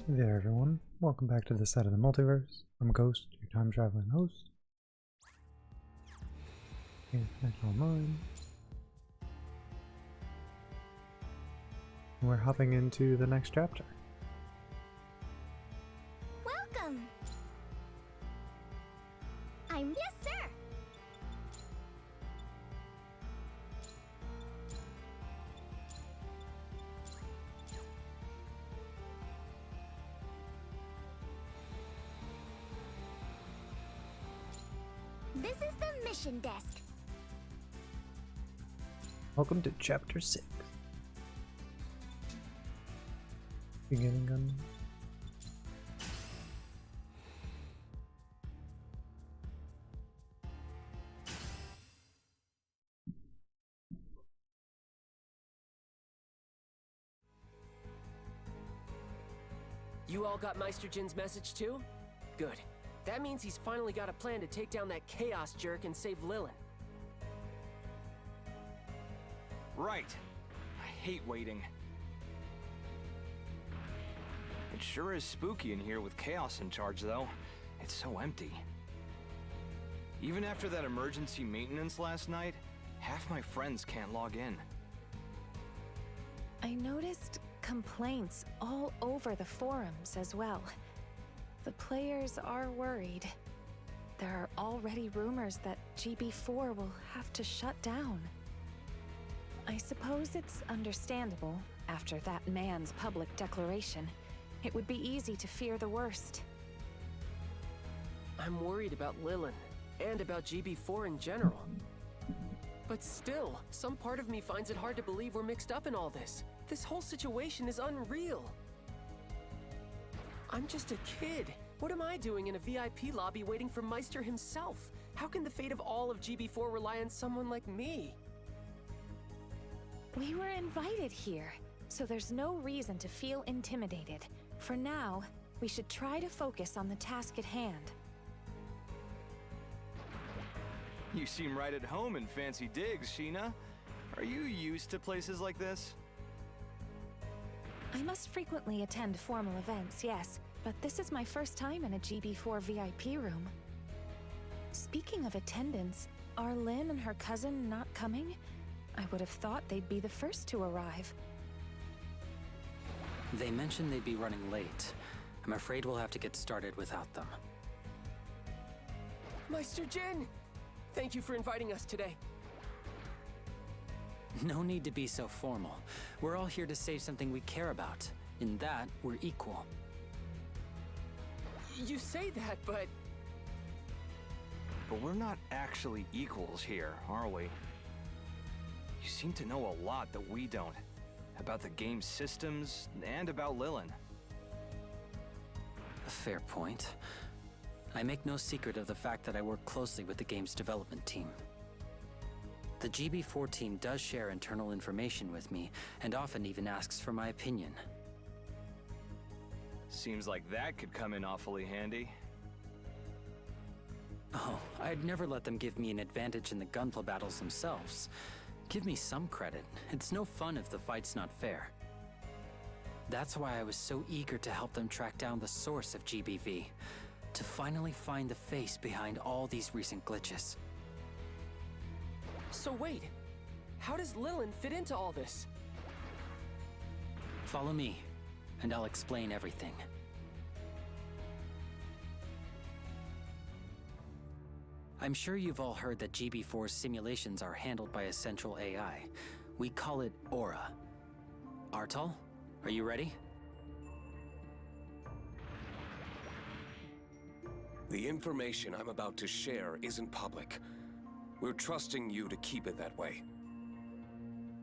Hey there everyone, welcome back to the side of the multiverse. I'm Ghost, your time traveling host. Okay, connect online. And we're hopping into the next chapter. Welcome! Yes, sir! This is the mission desk. Welcome to chapter 6. Beginning Gundam. You all got Meister Jin's message too? Good. That means he's finally got a plan to take down that chaos jerk and save Lilin. Right. I hate waiting. It sure is spooky in here with Chaos in charge, though. It's so empty. Even after that emergency maintenance last night, half my friends can't log in. I noticed complaints all over the forums as well. The players are worried. There are already rumors that GB4 will have to shut down. I suppose it's understandable after that man's public declaration. It would be easy to fear the worst. I'm worried about Lilin, and about GB4 in general. But still, some part of me finds it hard to believe we're mixed up in all this. This whole situation is unreal. I'm just a kid. What am I doing in a VIP lobby waiting for Meister himself? How can the fate of all of GB4 rely on someone like me? We were invited here, so there's no reason to feel intimidated. For now, we should try to focus on the task at hand. You seem right at home in fancy digs, Sheena. Are you used to places like this? I must frequently attend formal events, yes, but this is my first time in a GB4 VIP room. Speaking of attendance, are Lynn and her cousin not coming? I would have thought they'd be the first to arrive. They mentioned they'd be running late. I'm afraid we'll have to get started without them. Meister Jin! Thank you for inviting us today. No need to be so formal. We're all here to save something we care about. In that, we're equal. You say that, but... But we're not actually equals here, are we? You seem to know a lot that we don't. About the game's systems, and about Lilin. A fair point. I make no secret of the fact that I work closely with the game's development team. The GB4 team does share internal information with me, and often even asks for my opinion. Seems like that could come in awfully handy. Oh, I'd never let them give me an advantage in the gunpla battles themselves. Give me some credit. It's no fun if the fight's not fair. That's why I was so eager to help them track down the source of GBV, to finally find the face behind all these recent glitches. So wait, how does Lilin fit into all this? Follow me, and I'll explain everything. I'm sure you've all heard that GB4's simulations are handled by a central AI. We call it Aura. Artal, are you ready? The information I'm about to share isn't public. We're trusting you to keep it that way.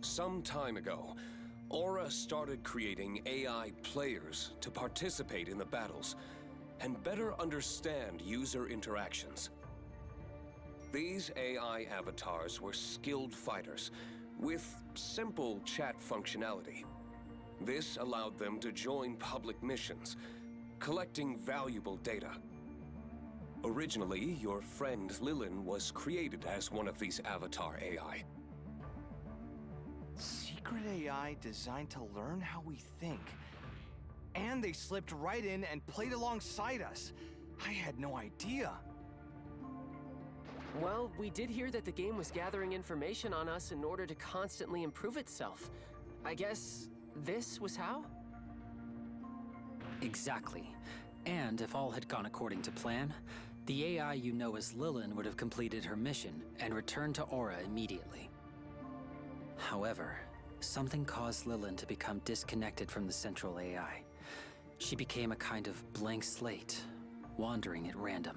Some time ago, Aura started creating AI players to participate in the battles and better understand user interactions. These AI avatars were skilled fighters with simple chat functionality. This allowed them to join public missions, collecting valuable data. Originally, your friend Lilin was created as one of these avatar AI. Secret AI designed to learn how we think. And they slipped right in and played alongside us. I had no idea. Well, we did hear that the game was gathering information on us in order to constantly improve itself. I guess this was how? Exactly. And if all had gone according to plan, the AI you know as Lilin would have completed her mission and returned to Aura immediately. However, something caused Lilin to become disconnected from the central AI. She became a kind of blank slate, wandering at random.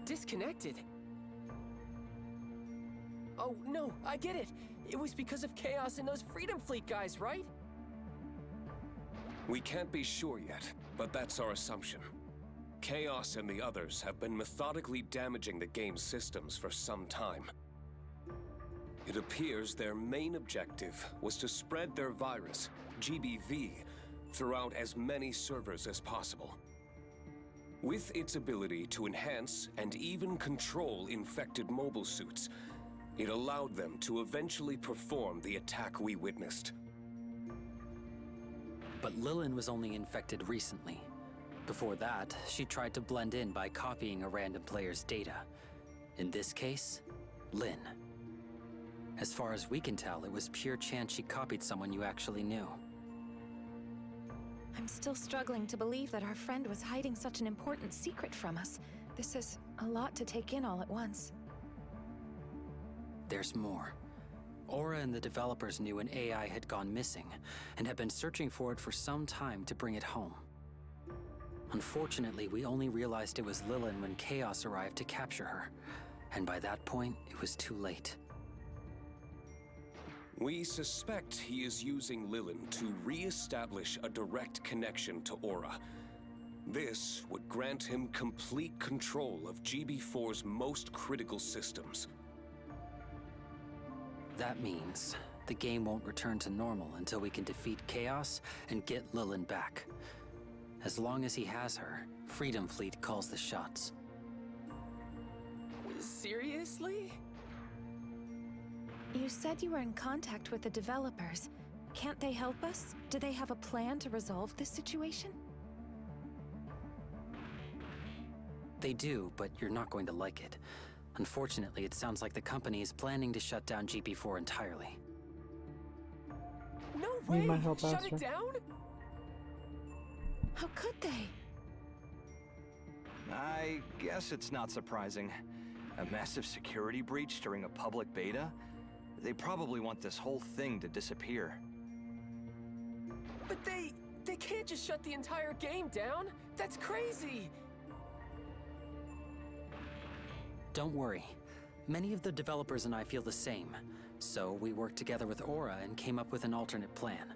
Disconnected? Oh, no, I get it. It was because of Chaos and those Freedom Fleet guys, right? We can't be sure yet, but that's our assumption. Chaos and the others have been methodically damaging the game's systems for some time. It appears their main objective was to spread their virus, GBV, throughout as many servers as possible. With its ability to enhance and even control infected mobile suits, it allowed them to eventually perform the attack we witnessed. But Lilin was only infected recently. Before that, she tried to blend in by copying a random player's data. In this case, Lin. As far as we can tell, it was pure chance she copied someone you actually knew. I'm still struggling to believe that our friend was hiding such an important secret from us. This is a lot to take in all at once. There's more. Aura and the developers knew an AI had gone missing, and had been searching for it for some time to bring it home. Unfortunately, we only realized it was Lilin when Chaos arrived to capture her, and by that point, it was too late. We suspect he is using Lilin to re-establish a direct connection to Aura. This would grant him complete control of GB4's most critical systems. That means the game won't return to normal until we can defeat Chaos and get Lilin back. As long as he has her, Freedom Fleet calls the shots. Seriously? You said you were in contact with the developers. Can't they help us? Do they have a plan to resolve this situation? They do, but you're not going to like it. Unfortunately, it sounds like the company is planning to shut down GP4 entirely. No Need way! my help, Shut Astro? it down? How could they? I guess it's not surprising. A massive security breach during a public beta? They probably want this whole thing to disappear. But they can't just shut the entire game down. That's crazy. Don't worry. Many of the developers and I feel the same, so we worked together with Aura and came up with an alternate plan.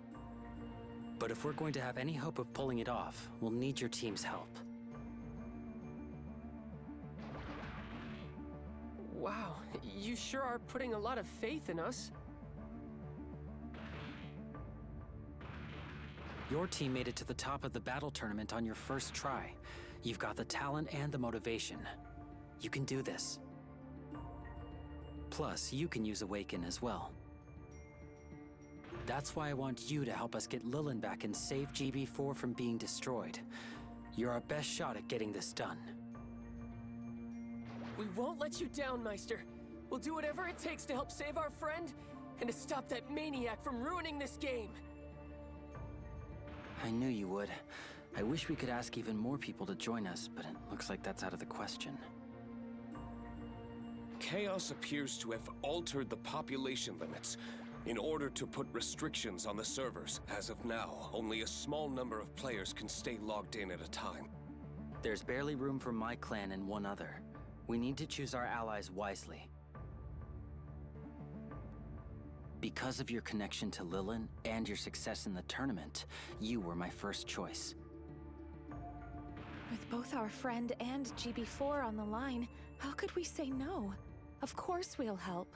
But if we're going to have any hope of pulling it off, we'll need your team's help. Wow, you sure are putting a lot of faith in us. Your team made it to the top of the battle tournament on your first try. You've got the talent and the motivation. You can do this. Plus, you can use Awaken as well. That's why I want you to help us get Lilin back and save GB4 from being destroyed. You're our best shot at getting this done. We won't let you down, Meister. We'll do whatever it takes to help save our friend and to stop that maniac from ruining this game. I knew you would. I wish we could ask even more people to join us, but it looks like that's out of the question. Chaos appears to have altered the population limits in order to put restrictions on the servers. As of now, only a small number of players can stay logged in at a time. There's barely room for my clan and one other. We need to choose our allies wisely. Because of your connection to Lilin and your success in the tournament, you were my first choice. With both our friend and GB4 on the line, how could we say no? Of course we'll help.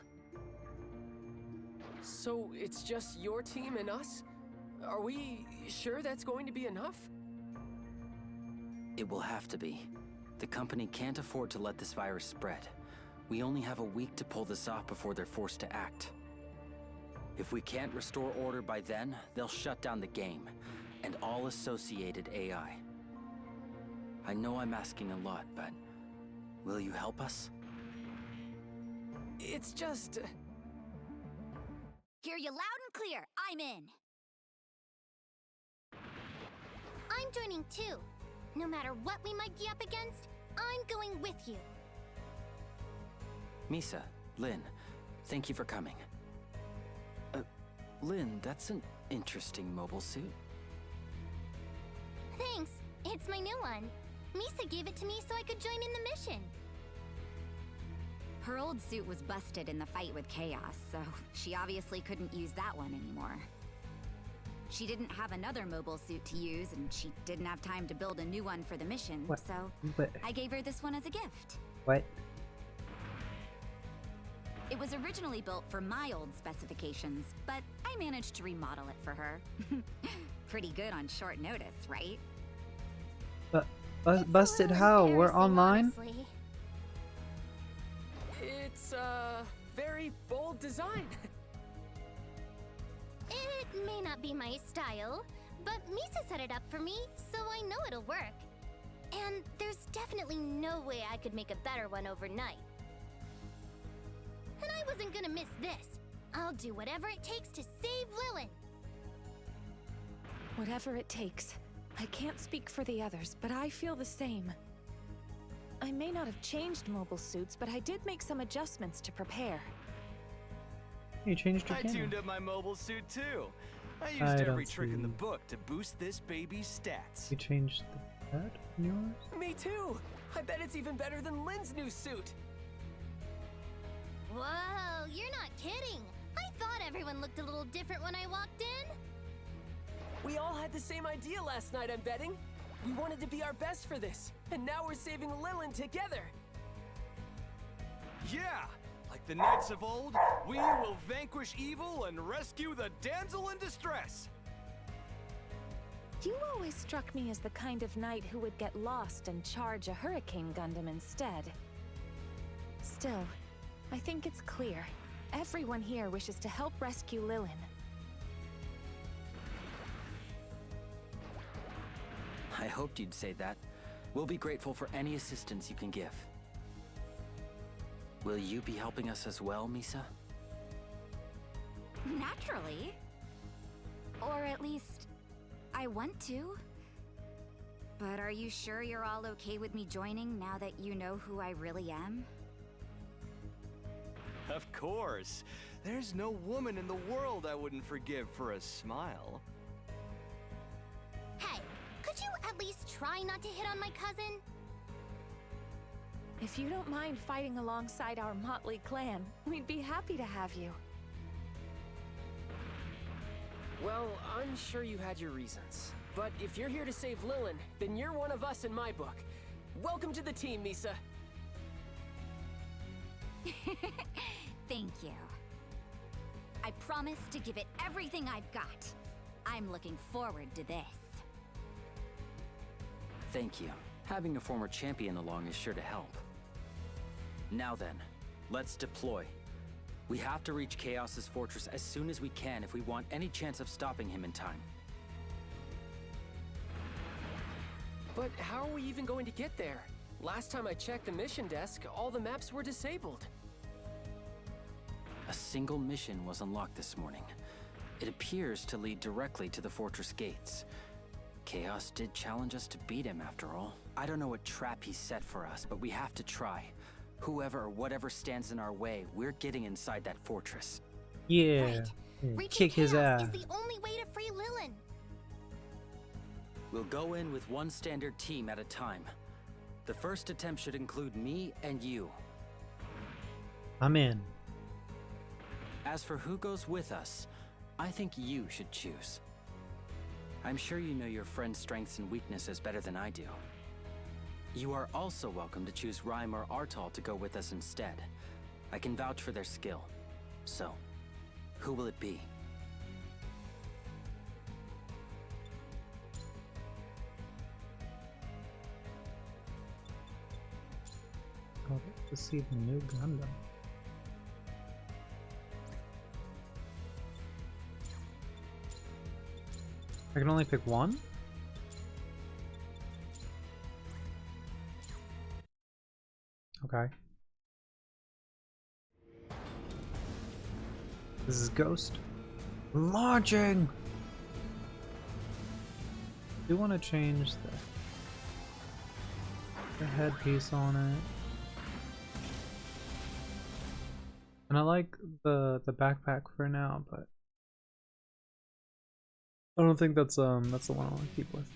So it's just your team and us? Are we sure that's going to be enough? It will have to be. The company can't afford to let this virus spread. We only have a week to pull this off before they're forced to act. If we can't restore order by then, they'll shut down the game, and all associated AI. I know I'm asking a lot, but will you help us? It's just... Hear you loud and clear. I'm in. I'm joining too. No matter what we might be up against, I'm going with you. Misa, Lynn, thank you for coming. Lynn, that's an interesting mobile suit. Thanks. It's my new one. Misa gave it to me so I could join in the mission. Her old suit was busted in the fight with Chaos, so she obviously couldn't use that one anymore. She didn't have another mobile suit to use, and she didn't have time to build a new one for the mission, What? so But I gave her this one as a gift. what? It was originally built for my old specifications, but I managed to remodel it for her. Pretty good on short notice, right? But It's a busted little how? We're embarrassing, online? honestly. It's a very bold design. It may not be my style, but Misa set it up for me, so I know it'll work. And there's definitely no way I could make a better one overnight. And I wasn't gonna miss this. I'll do whatever it takes to save Lilin. Whatever it takes. I can't speak for the others, but I feel the same. I may not have changed mobile suits, but I did make some adjustments to prepare. You changed your I camera. tuned up my mobile suit too. I used I every don't trick in the see. book to boost this baby's stats. You changed the pad in yours? Me too. I bet it's even better than Lynn's new suit. Whoa, you're not kidding. I thought everyone looked a little different when I walked in. We all had the same idea last night, I'm betting. We wanted to be our best for this, and now we're saving Lilin together. Yeah! Like the knights of old, we will vanquish evil and rescue the damsel in distress! You always struck me as the kind of knight who would get lost and charge a Hurricane Gundam instead. Still, I think it's clear. Everyone here wishes to help rescue Lilin. I hoped you'd say that. We'll be grateful for any assistance you can give. Will you be helping us as well, Misa? Naturally. Or at least, I want to. But are you sure you're all okay with me joining now that you know who I really am? Of course. There's no woman in the world I wouldn't forgive for a smile. Hey, could you at least try not to hit on my cousin? If you don't mind fighting alongside our motley clan, we'd be happy to have you. Well, I'm sure you had your reasons. But if you're here to save Lilin, then you're one of us in my book. Welcome to the team, Misa. Thank you. I promise to give it everything I've got. I'm looking forward to this. Thank you. Having a former champion along is sure to help. Now then, let's deploy. We have to reach Chaos's fortress as soon as we can if we want any chance of stopping him in time. But how are we even going to get there? Last time I checked the mission desk, all the maps were disabled. A single mission was unlocked this morning. It appears to lead directly to the fortress gates. Chaos did challenge us to beat him after all. I don't know what trap he set for us, but we have to try. Whoever or whatever stands in our way, we're getting inside that fortress. Yeah. Right. Yeah, Reaching kick his Chaos ass. is the only way to free Lilin. We'll go in with one standard team at a time. The first attempt should include me and you. I'm in. As for who goes with us, I think you should choose. I'm sure you know your friend's strengths and weaknesses better than I do. You are also welcome to choose Rhyme or Artal to go with us instead. I can vouch for their skill. So, who will it be? Oh, to see the new Gundam. I can only pick one? Okay. This is Ghost. Launching! I do want to change the headpiece on it. And I like the backpack for now, but I don't think that's the one I want to keep with.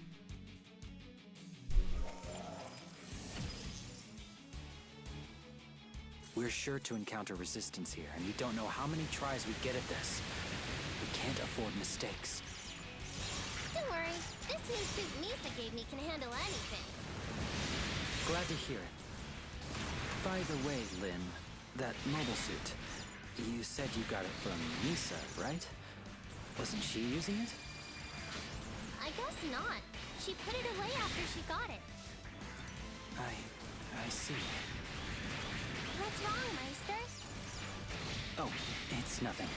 We're sure to encounter resistance here, and we don't know how many tries we get at this. We can't afford mistakes. Don't worry, this new suit Misa gave me can handle anything. Glad to hear it. By the way, Lynn, that mobile suit, you said you got it from Misa, right? Wasn't she using it? I guess not. She put it away after she got it. I see. What's wrong, Meister? Oh, it's nothing.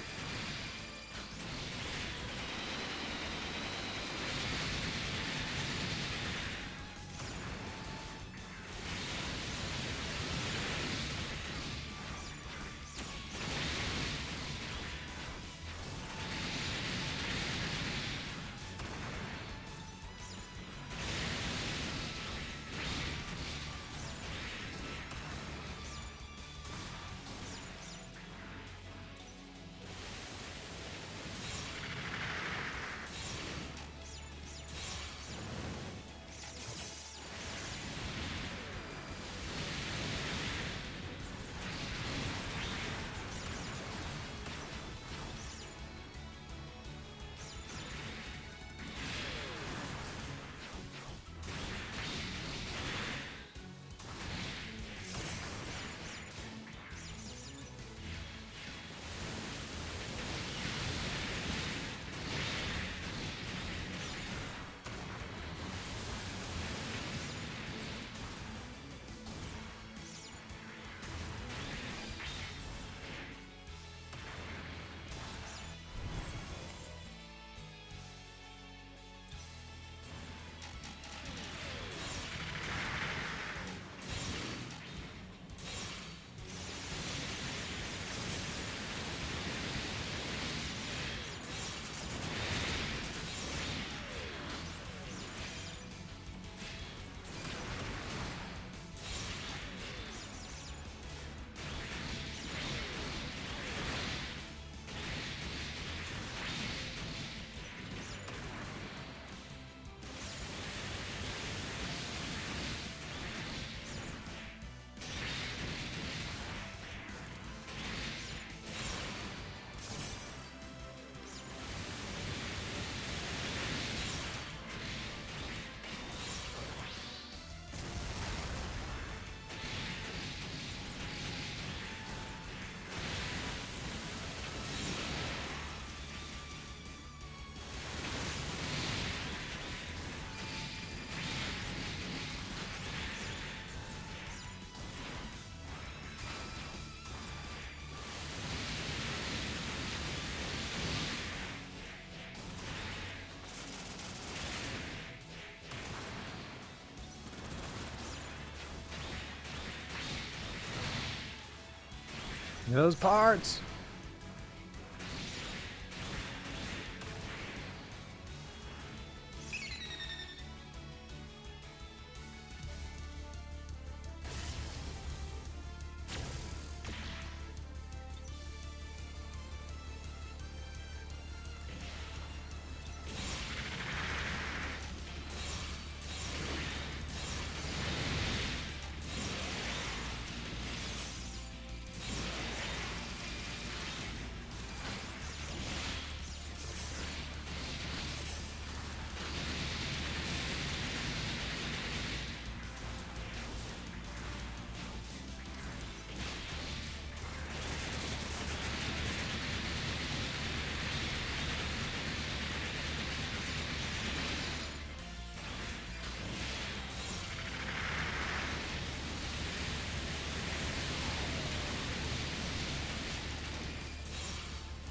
Those parts!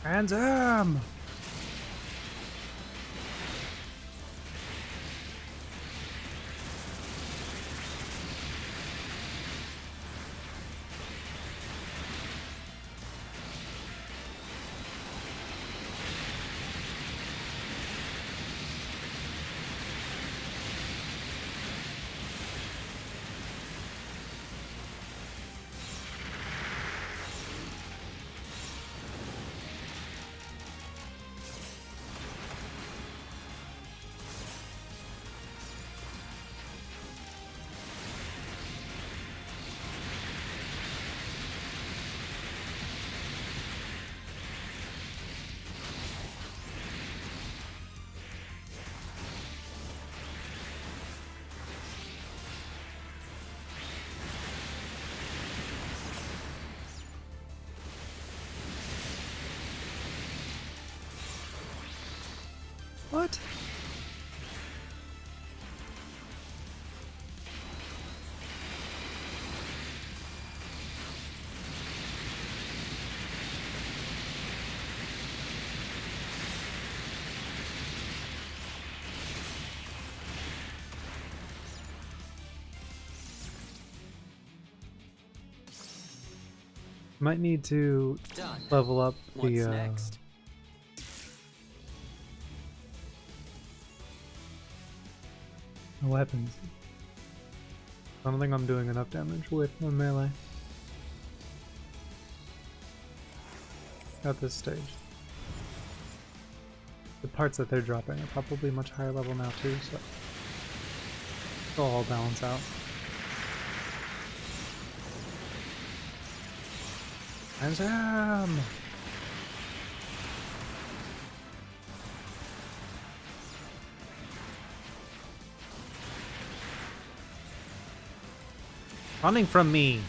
Hands him! What? Might need to Done. level up What's the next? weapons. I don't think I'm doing enough damage with my melee at this stage. The parts that they're dropping are probably much higher level now too, so it'll all balance out. Azam! Running from me!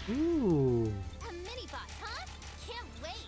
Ooh. A mini boss, huh? Can't wait.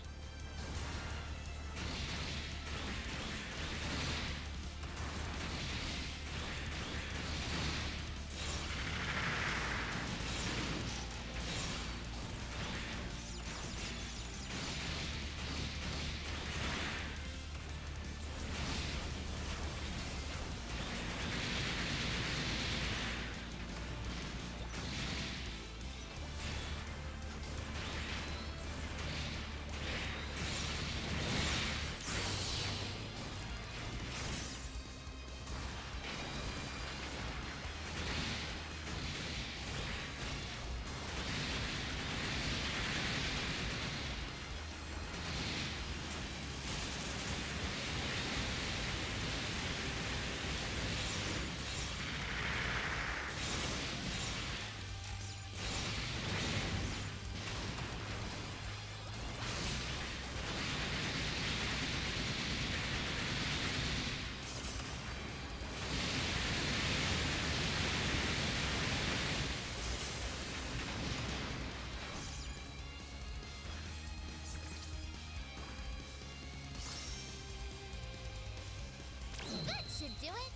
That should do it.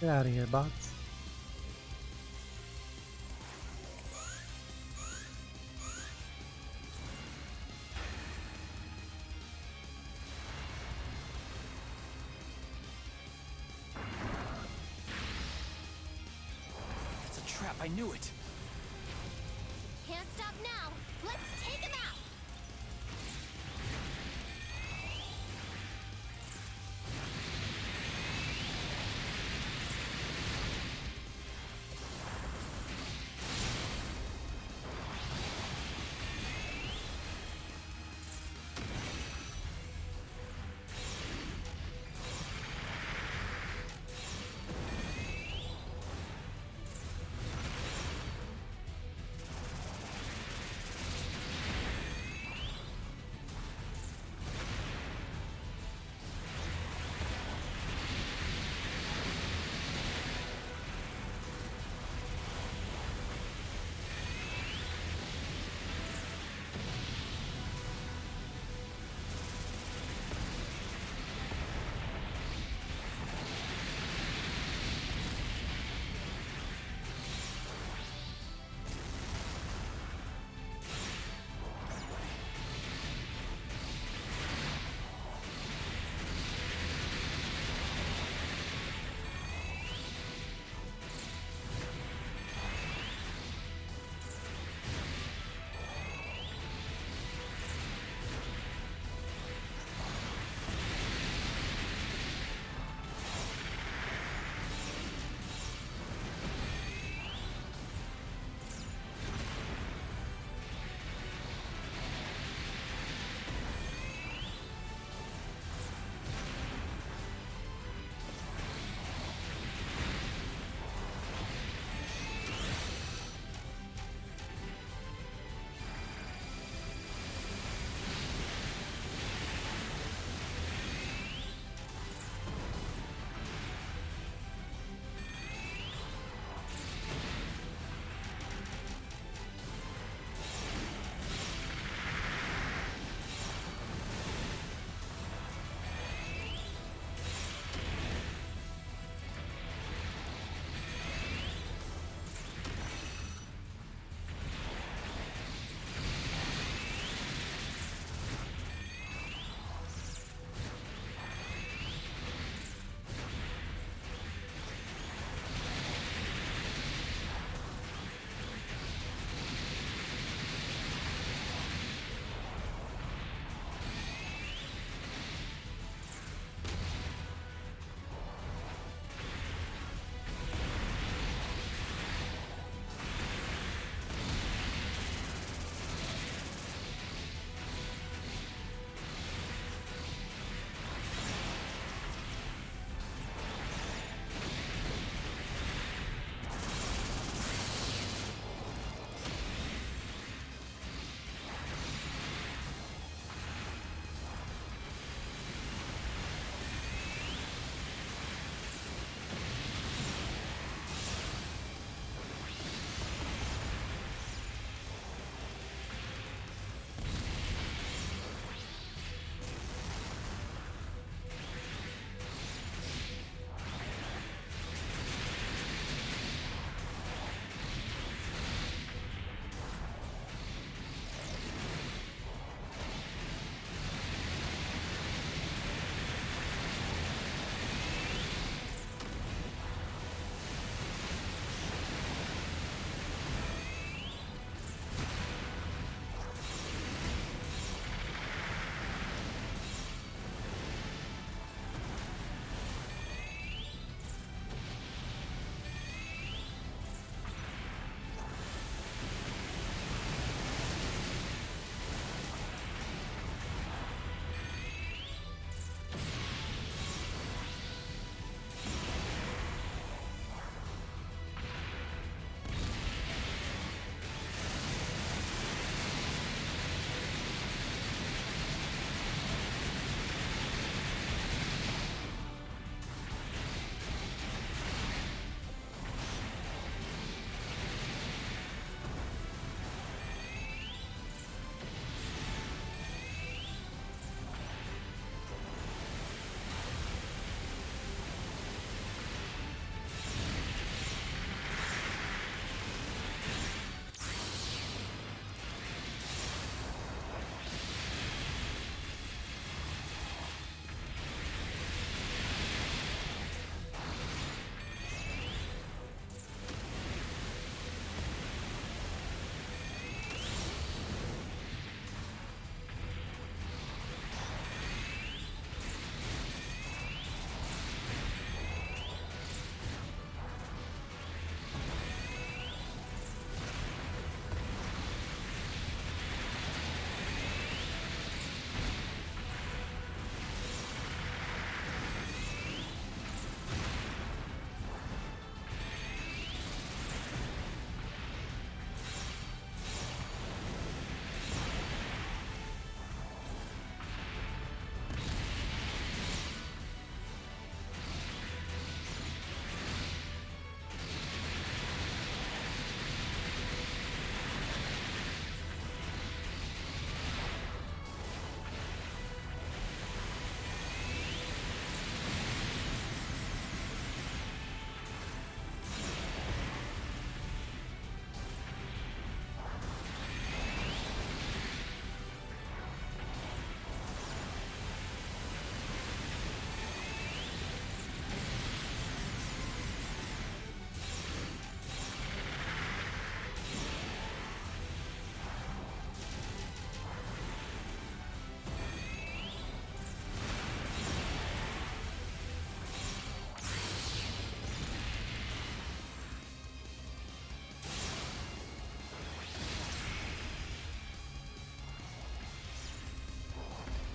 Get out of here, bots. trap, I knew it. Can't stop now. Let's take him out.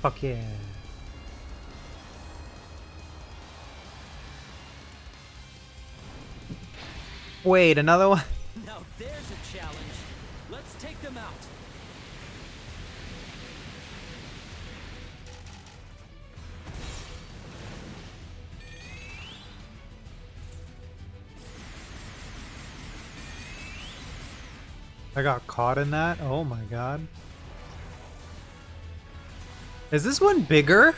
Fuck yeah. Wait, another one? Now there's a challenge. Let's take them out. I got caught in that? Oh my god. Is this one bigger?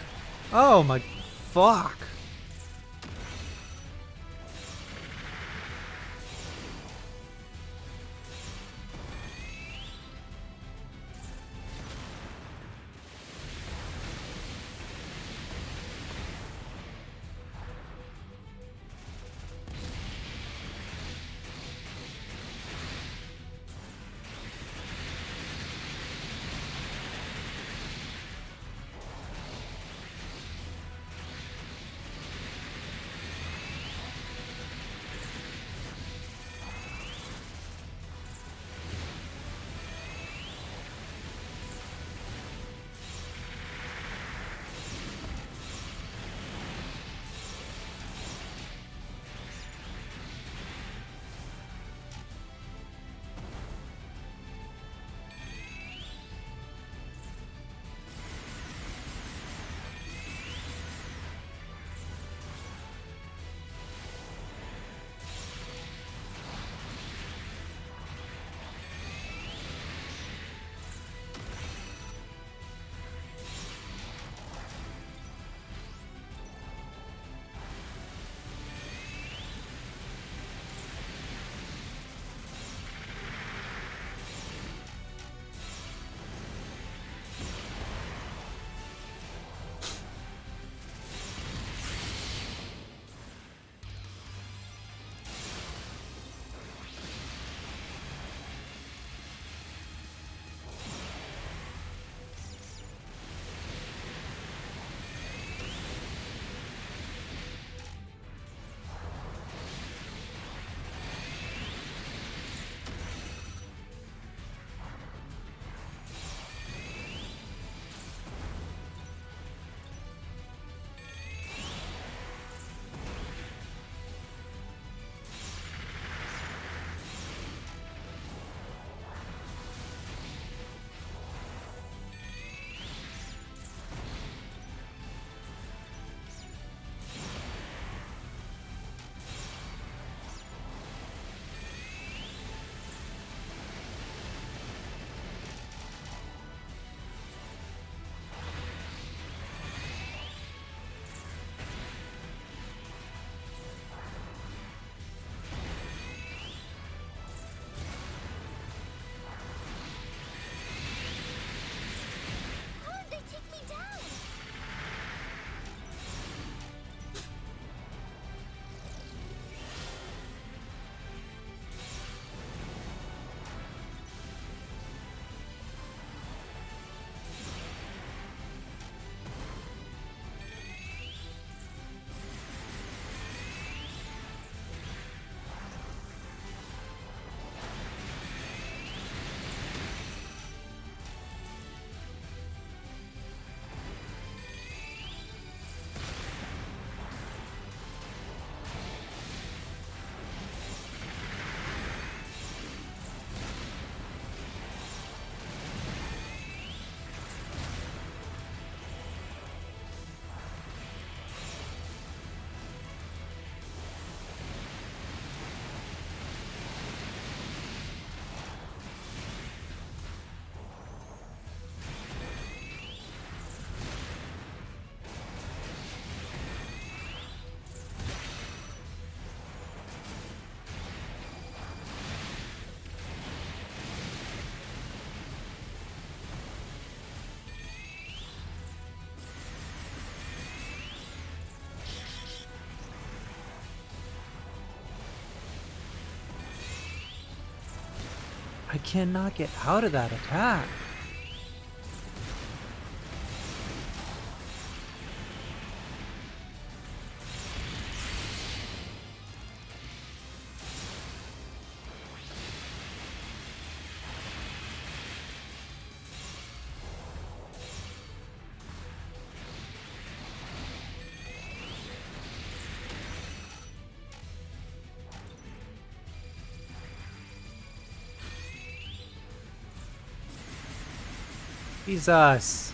Oh my fuck. I cannot get out of that attack. Jesus.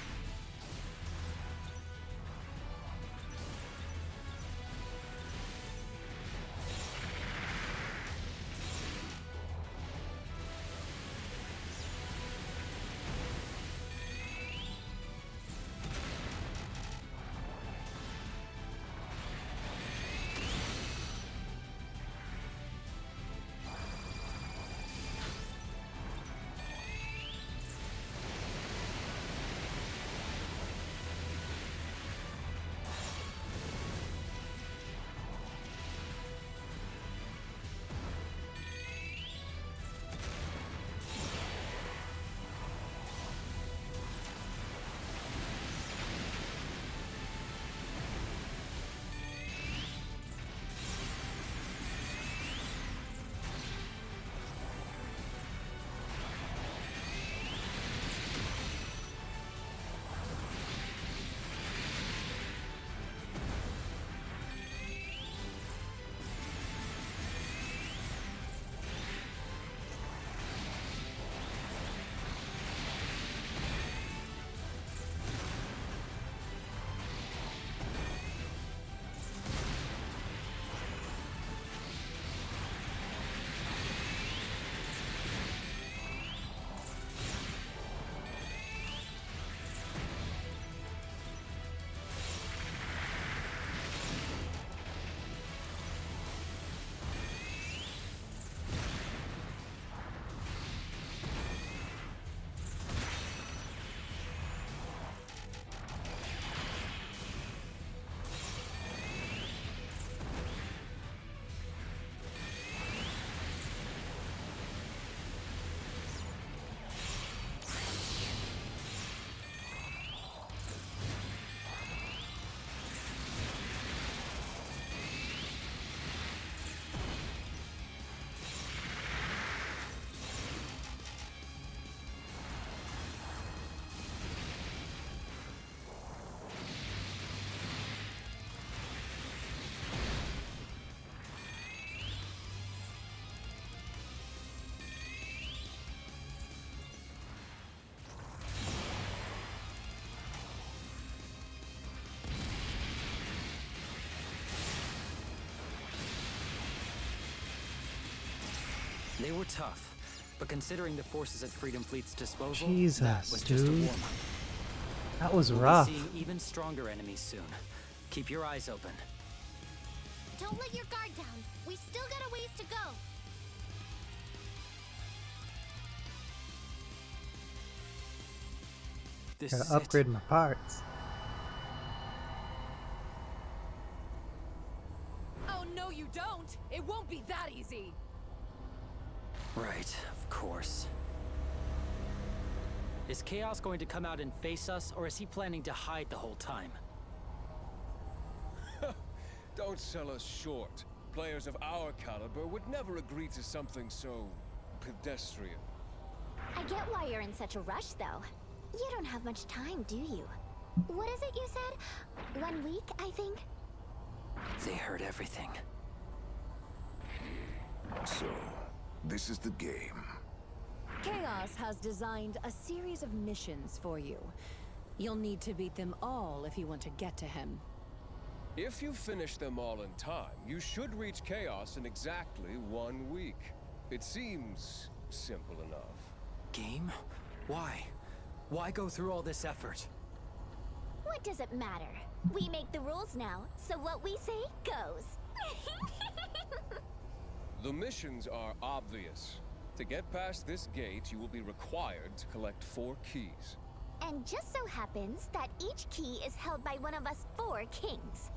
They were tough, but considering the forces at Freedom Fleet's disposal, that Jesus, was just a dude. warm-up. That was We'll rough. be seeing even stronger enemies soon. Keep your eyes open. Don't let your guard down. We still got a ways to go. This Gotta is upgrade it. my parts. Oh, no, you don't! It won't be that easy! Right, of course. Is Chaos going to come out and face us, or is he planning to hide the whole time? Don't sell us short. Players of our caliber would never agree to something so pedestrian. I get why you're in such a rush, though. You don't have much time, do you? What is it you said? 1 week, I think? They heard everything. So, this is the game. Chaos has designed a series of missions for you. You'll need to beat them all if you want to get to him. If you finish them all in time, you should reach Chaos in exactly 1 week. It seems simple enough. Game? Why? Why go through all this effort? What does it matter? We make the rules now, so what we say goes. The missions are obvious. To get past this gate, you will be required to collect 4 keys. And just so happens that each key is held by one of us 4 kings.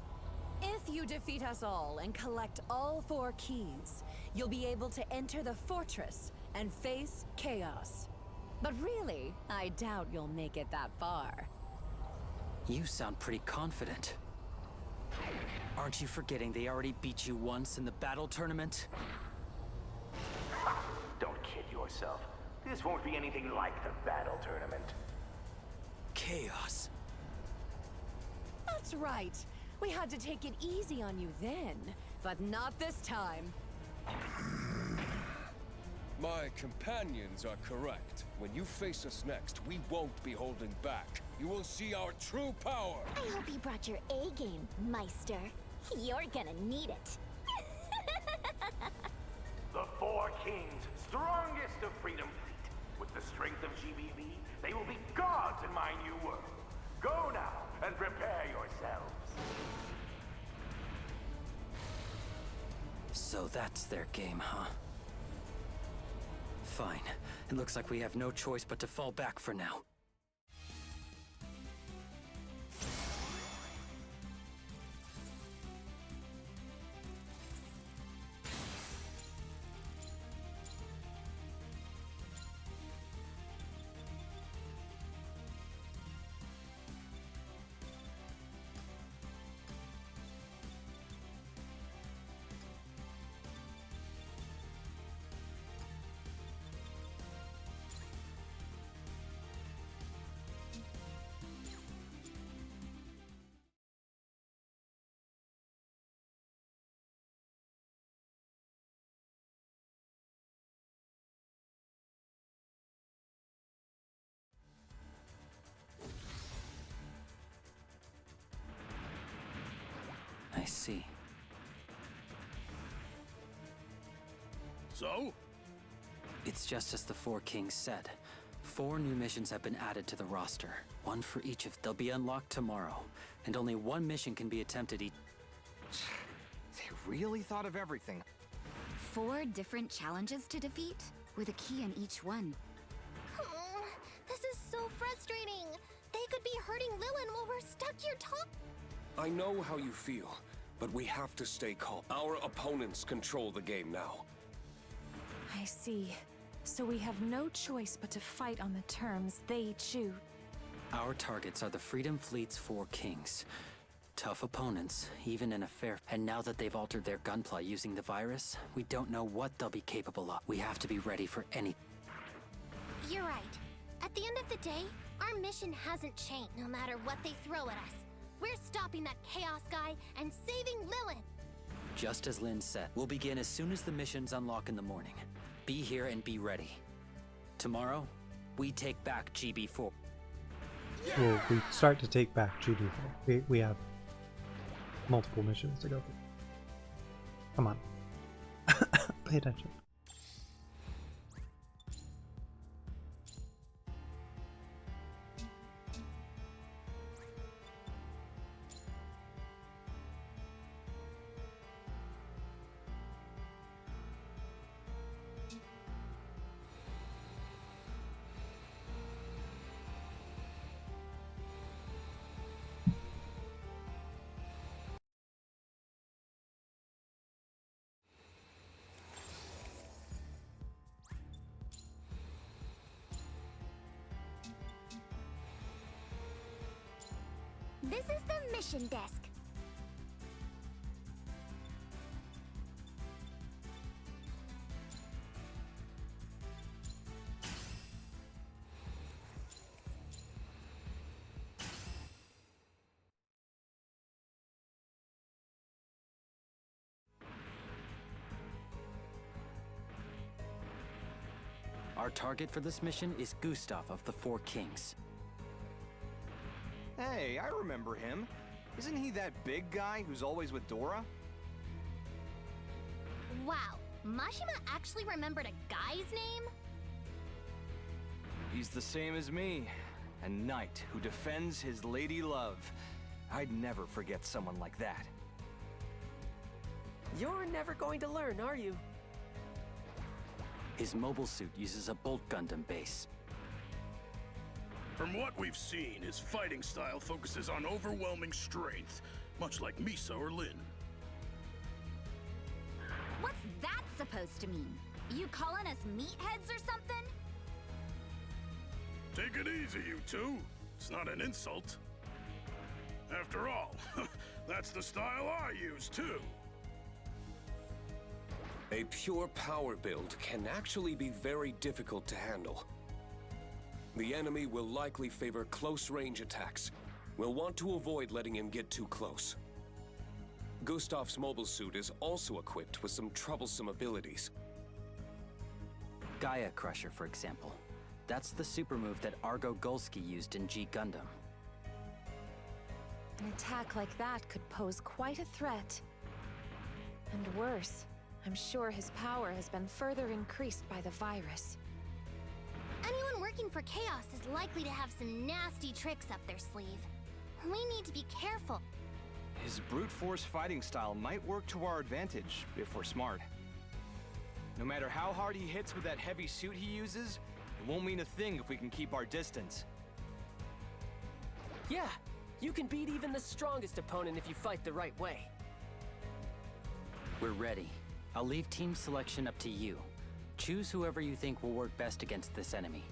If you defeat us all and collect all 4 keys, you'll be able to enter the fortress and face Chaos. But really, I doubt you'll make it that far. You sound pretty confident. Aren't you forgetting they already beat you once in the battle tournament? Don't kid yourself. This won't be anything like the battle tournament. Chaos. That's right. We had to take it easy on you then, but not this time. My companions are correct. When you face us next, we won't be holding back. You will see our true power! I hope you brought your A game, Meister. You're gonna need it. The Four Kings, strongest of Freedom Fleet. With the strength of GBV, they will be gods in my new world. Go now and prepare yourselves. So that's their game, huh? Fine. It looks like we have no choice but to fall back for now. I see. So? It's just as the Four Kings said. 4 new missions have been added to the roster. 1 for each of. They'll be unlocked tomorrow. And only 1 mission can be attempted each. They really thought of everything. 4 different challenges to defeat, with a key in each one. Oh, this is so frustrating. They could be hurting Lilin while we're stuck here talking. I know how you feel, but we have to stay calm. Our opponents control the game now. I see. So we have no choice but to fight on the terms they choose. Our targets are the Freedom Fleet's 4 Kings. Tough opponents, even in a fair... And now that they've altered their gunpla using the virus, we don't know what they'll be capable of. We have to be ready for any... You're right. At the end of the day, our mission hasn't changed no matter what they throw at us. We're stopping that Chaos guy and saving Lilin. Just as Lynn said, we'll begin as soon as the missions unlock in the morning. Be here and be ready. Tomorrow, we take back GB4. Well, we start to take back GB4. We have multiple missions to go through. Come on. Pay attention. This is the mission desk. Our target for this mission is Gustav of the 4 Kings. Hey, I remember him. Isn't he that big guy who's always with Dora? Wow, Mashima actually remembered a guy's name? He's the same as me. A knight who defends his lady love. I'd never forget someone like that. You're never going to learn, are you? His mobile suit uses a Bolt Gundam base. From what we've seen, his fighting style focuses on overwhelming strength, much like Misa or Lin. What's that supposed to mean? You calling us meatheads or something? Take it easy, you two. It's not an insult. After all, that's the style I use, too. A pure power build can actually be very difficult to handle. The enemy will likely favor close-range attacks. We'll want to avoid letting him get too close. Gustav's mobile suit is also equipped with some troublesome abilities. Gaia Crusher, for example. That's the super move that Argo Golski used in G Gundam. An attack like that could pose quite a threat. And worse, I'm sure his power has been further increased by the virus. Anyone working for Chaos is likely to have some nasty tricks up their sleeve. We need to be careful. His brute force fighting style might work to our advantage, if we're smart. No matter how hard he hits with that heavy suit he uses, it won't mean a thing if we can keep our distance. Yeah, you can beat even the strongest opponent if you fight the right way. We're ready. I'll leave team selection up to you. Choose whoever you think will work best against this enemy.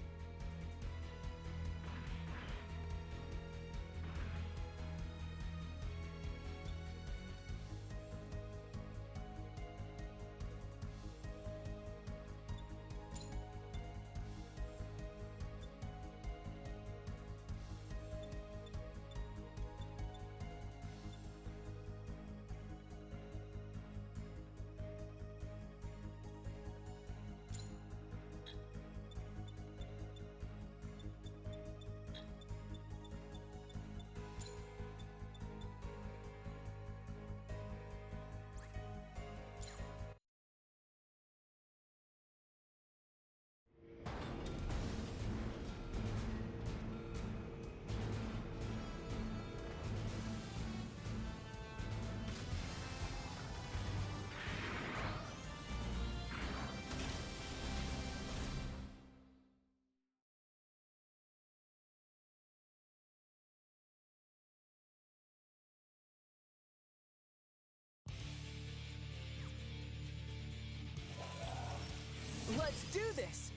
Let's do this!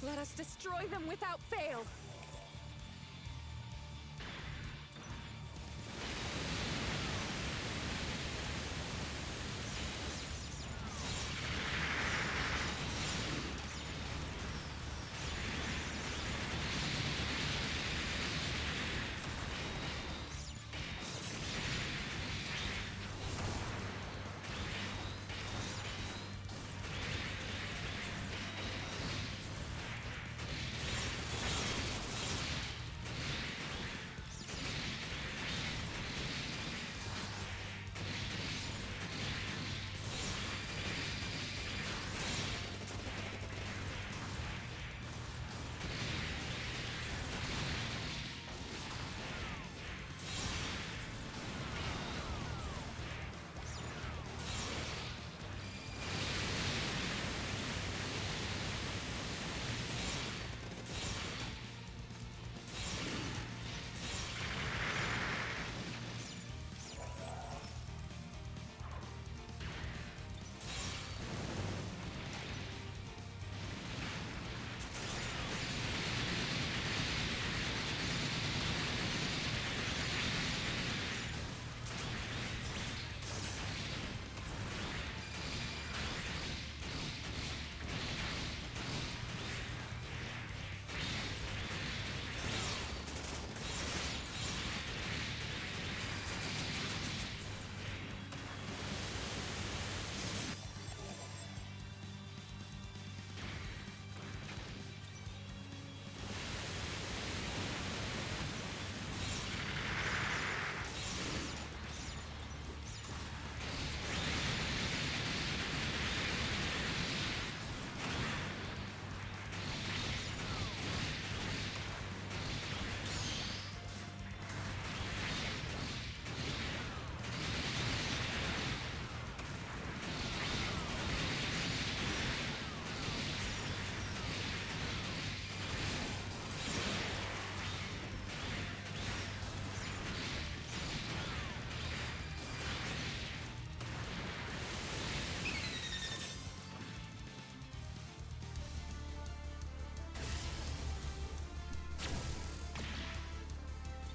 Let us destroy them without fail!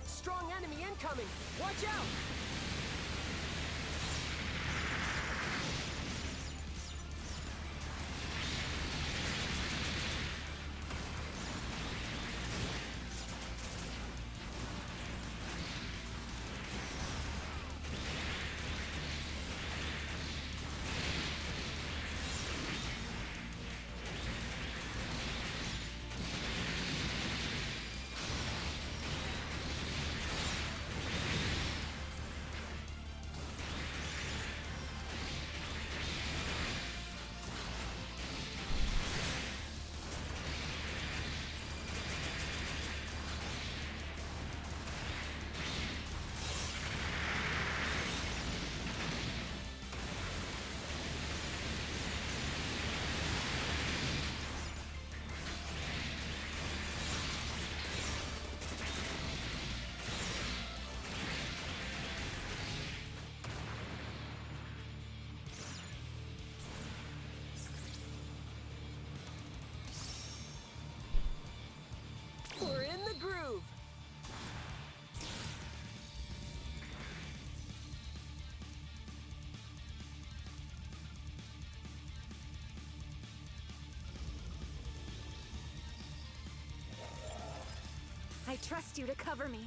Strong enemy incoming! Watch out! trust you to cover me.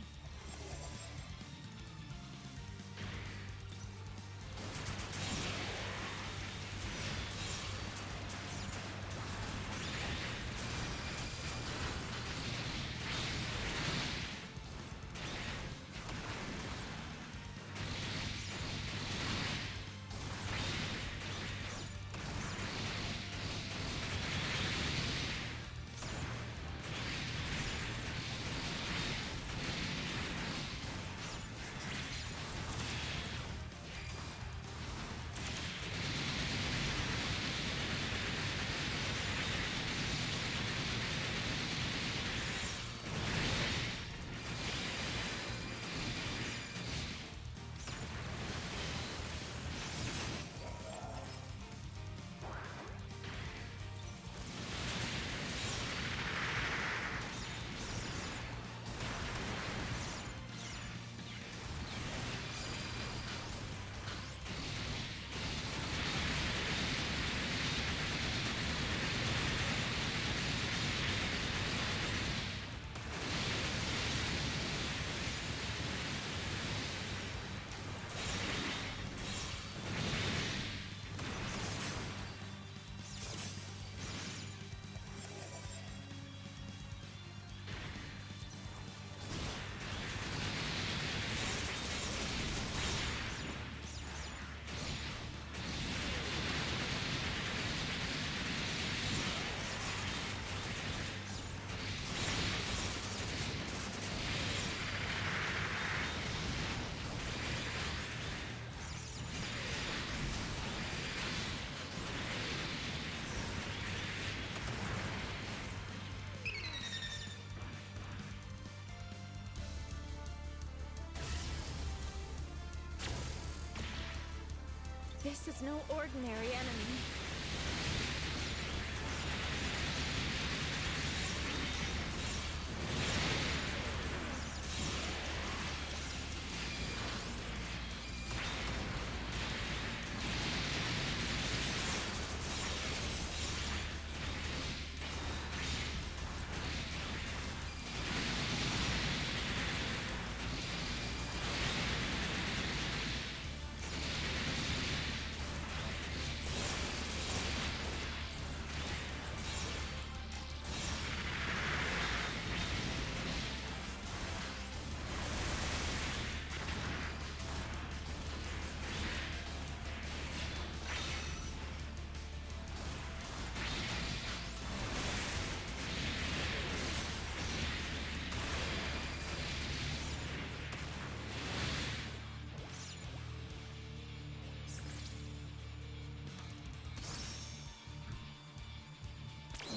This is no ordinary enemy.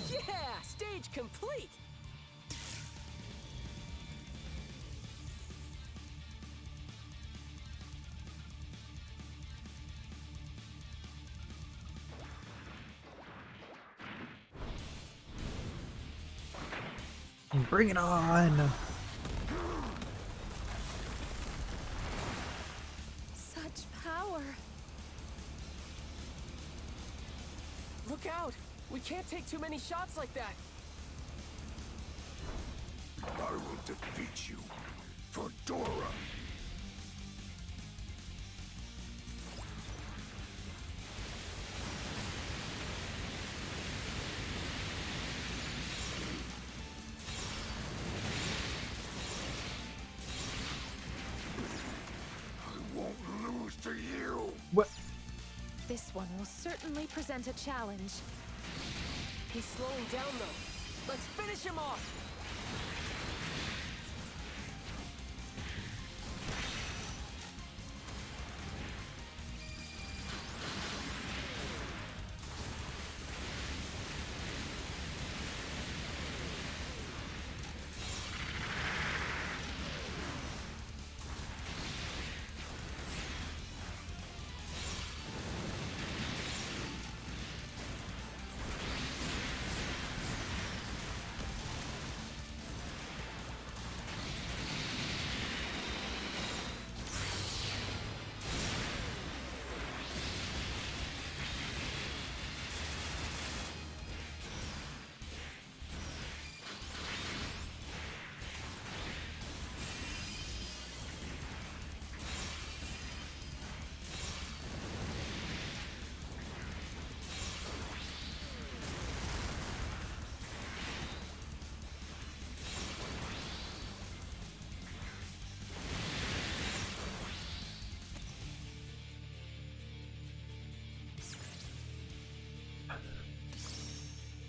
Yeah! Stage complete! Bring it on! Such power. Look out! We can't take too many shots like that! I will defeat you for Dora. I won't lose to you. What? This one will certainly present a challenge. He's slowing down though. Let's finish him off!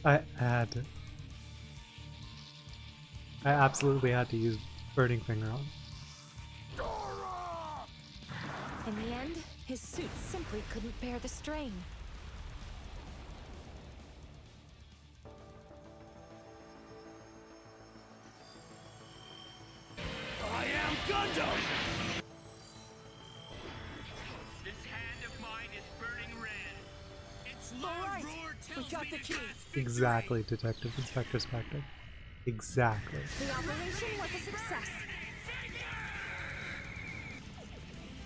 I had to. I absolutely had to use Burning Finger on. In the end, his suit simply couldn't bear the strain. I am Gundam! This hand of mine is burning red. It's Alright, we got the key. Exactly, Detective Inspector Spectre. Exactly. The operation was a success.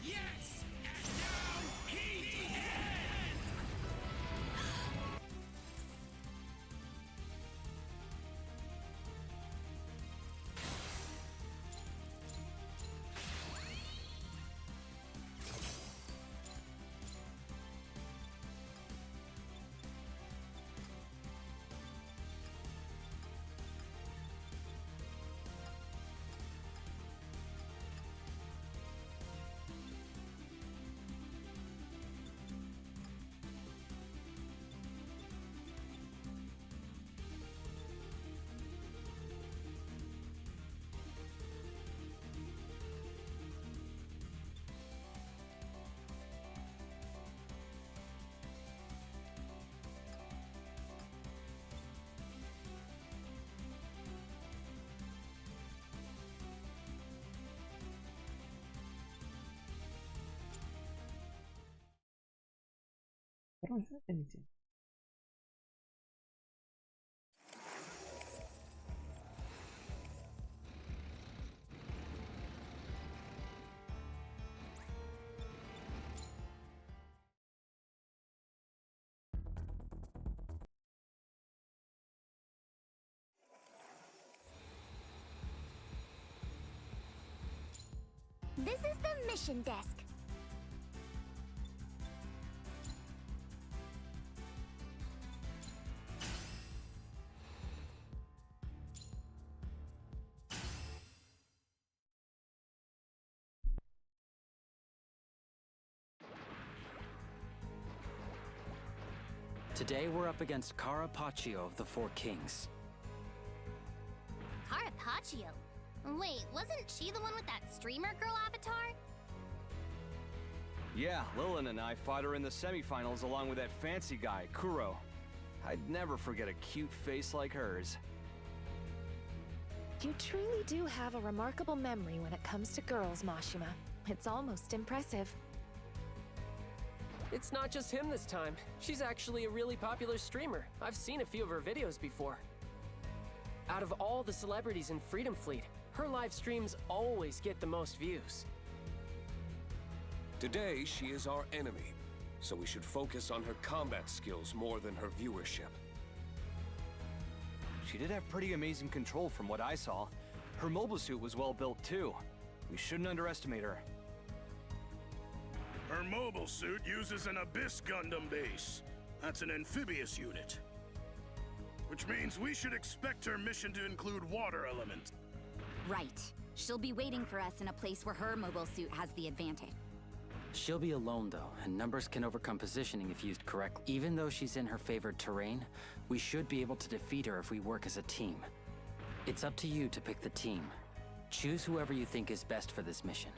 Yes! And now he I don't have anything. This is the mission desk. Today we're up against Carapaccio of the Four Kings. Carapaccio? Wait, wasn't she the one with that streamer girl avatar? Yeah, Lillian and I fought her in the semifinals along with that fancy guy, Kuro. I'd never forget a cute face like hers. You truly do have a remarkable memory when it comes to girls, Mashima. It's almost impressive. It's not just him this time. She's actually a really popular streamer. I've seen a few of her videos before. Out of all the celebrities in Freedom Fleet, her live streams always get the most views. Today, she is our enemy, so we should focus on her combat skills more than her viewership. She did have pretty amazing control from what I saw. Her mobile suit was well built too. We shouldn't underestimate her. Her mobile suit uses an Abyss Gundam base. That's an amphibious unit. Which means we should expect her mission to include water elements. Right. She'll be waiting for us in a place where her mobile suit has the advantage. She'll be alone though, and numbers can overcome positioning if used correctly. Even though she's in her favored terrain, we should be able to defeat her if we work as a team. It's up to you to pick the team. Choose whoever you think is best for this mission.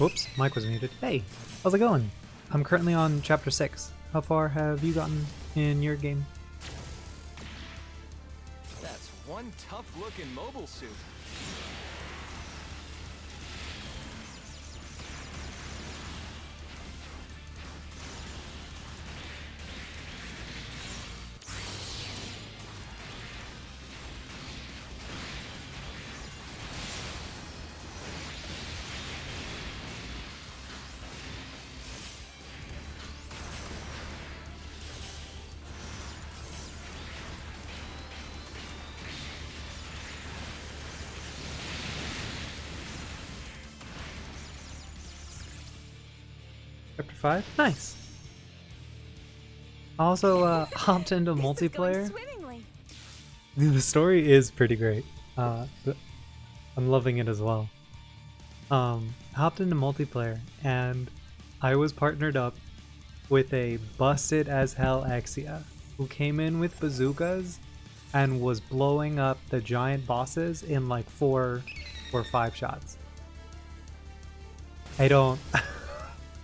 Whoops, mic was muted. Hey, how's it going? I'm currently on chapter 6. How far have you gotten in your game? That's one tough-looking mobile suit. Chapter 5? Nice. I also hopped into multiplayer. The story is pretty great. I'm loving it as well. Hopped into multiplayer and I was partnered up with a busted as hell Exia who came in with bazookas and was blowing up the giant bosses in like 4 or 5 shots. I don't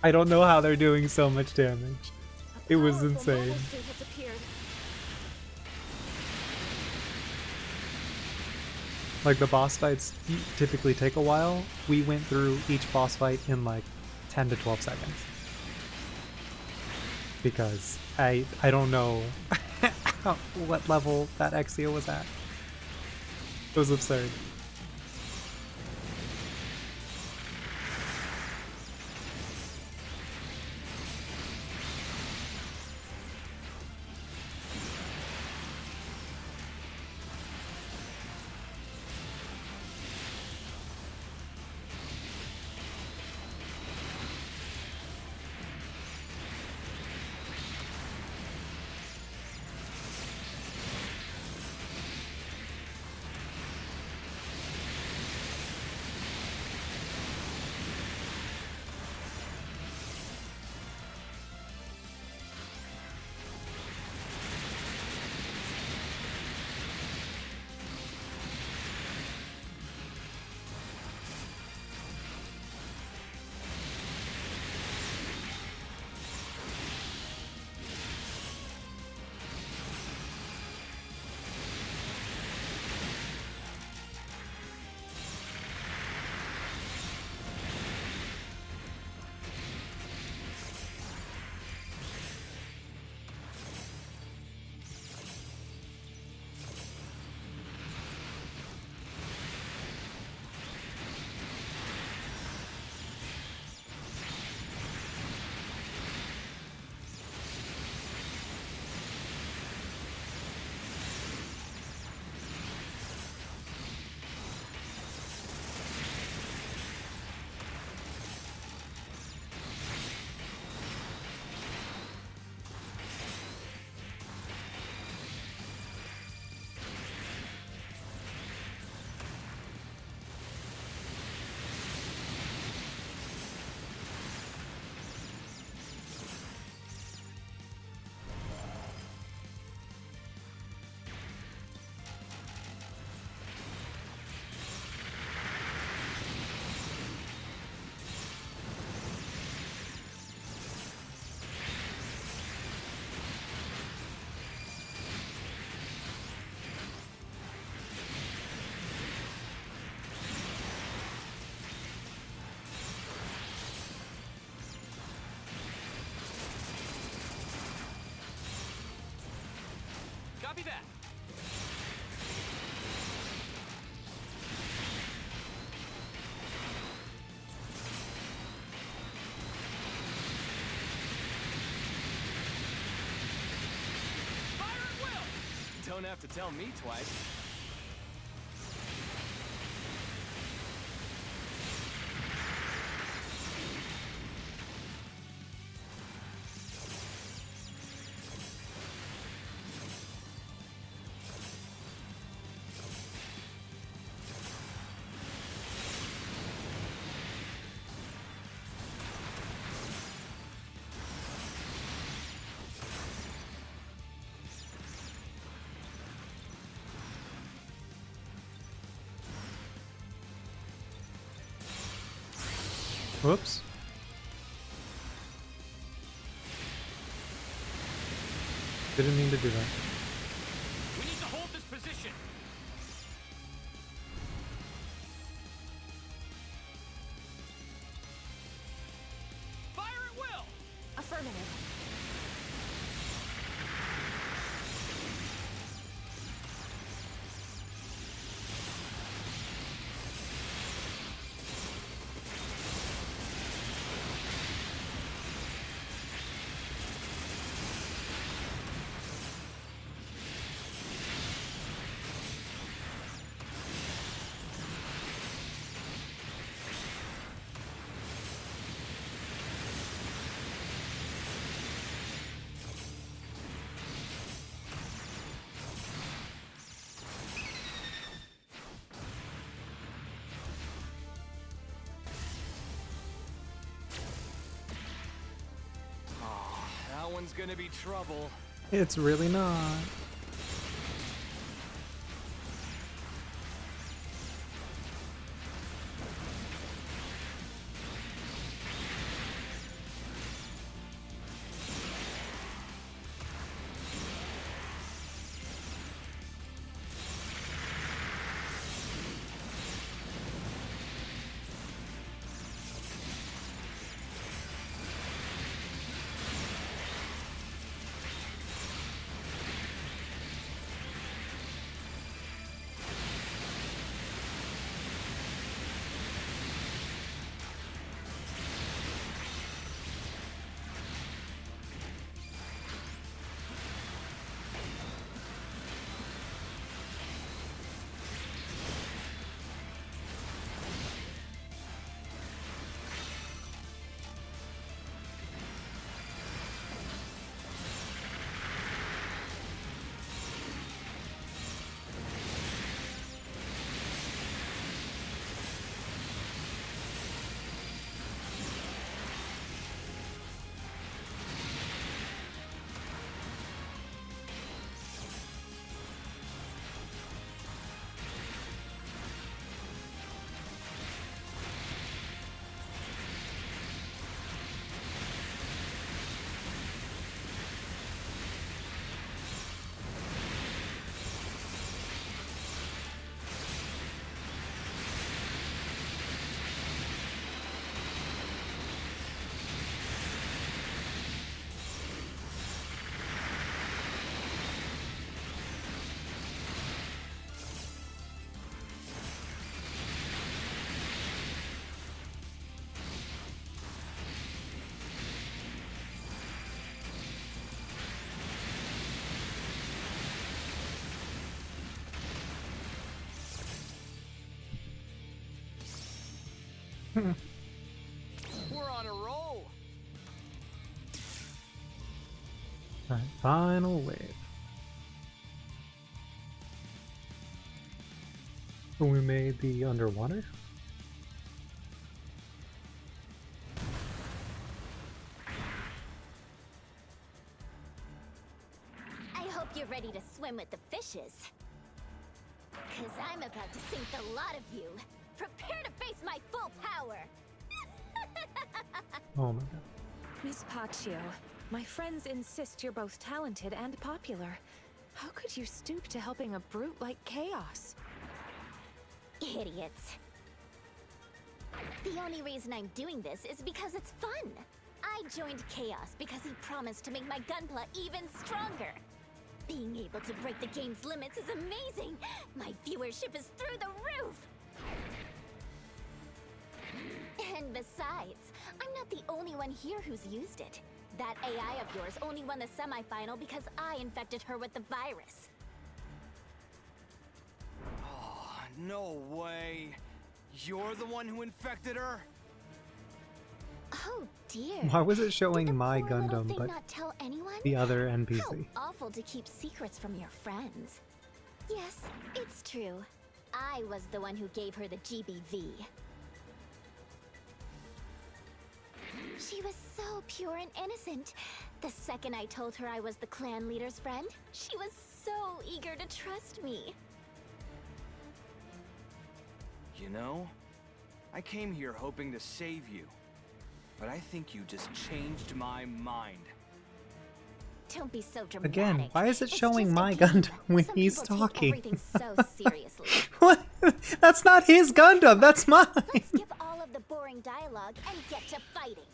I don't know how they're doing so much damage. It was insane. Like the boss fights typically take a while. We went through each boss fight in like 10 to 12 seconds. Because I don't know what level that Exia was at. It was absurd. Copy that. Fire at will. Don't have to tell me twice. Whoops. Didn't mean to do that. We need to hold this position. Fire at will. Affirmative. That one's gonna be trouble. It's really not. We're on a roll. Alright, final wave. We made the underwater. I hope you're ready to swim with the fishes. Cause I'm about to sink the lot of you. Prepare to face my full power! Oh my god. Miss Paccio, my friends insist you're both talented and popular. How could you stoop to helping a brute like Chaos? Idiots. The only reason I'm doing this is because it's fun. I joined Chaos because he promised to make my Gunpla even stronger. Being able to break the game's limits is amazing! My viewership is through the roof! And besides, I'm not the only one here who's used it. That AI of yours only won the semifinal because I infected her with the virus. Oh, no way. You're the one who infected her? Oh dear. Why was it showing Did the my poor little Gundam, thing but not tell anyone? the other NPC? How awful to keep secrets from your friends. Yes, it's true. I was the one who gave her the GBV. She was so pure and innocent. The second I told her I was the clan leader's friend, she was so eager to trust me. You know, I came here hoping to save you. but I think you just changed my mind. Don't be so dramatic. Again, why is it It's showing just a my game. Gundam when Some he's people talking? Take everything so seriously. What? That's not his Gundam, that's mine! Let's skip all of the boring dialogue and get to fighting.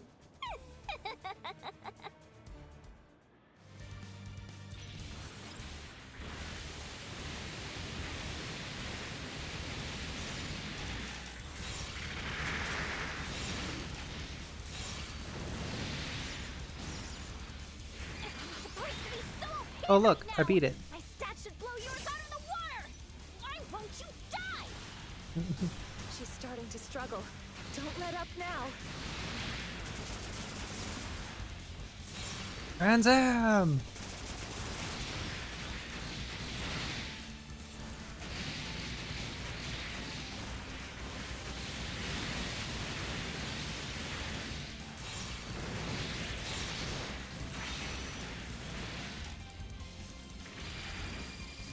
Oh look, I beat it. My stats should blow yours out of the water. Why won't you die? She's starting to struggle. Don't let up now. Ranzam!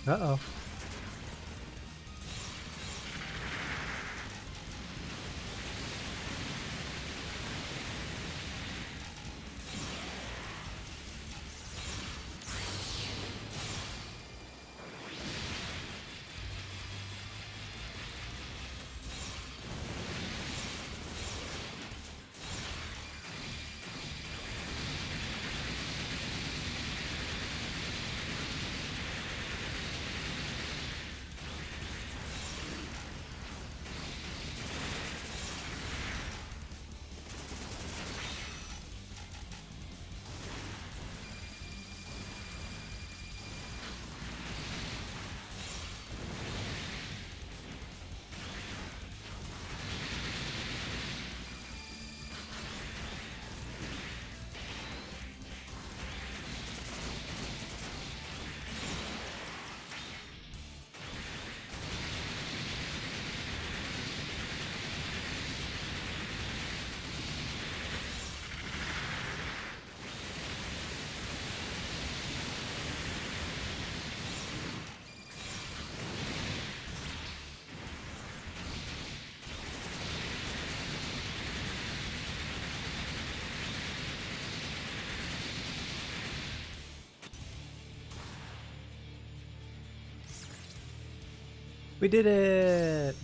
Uh-oh. We did it!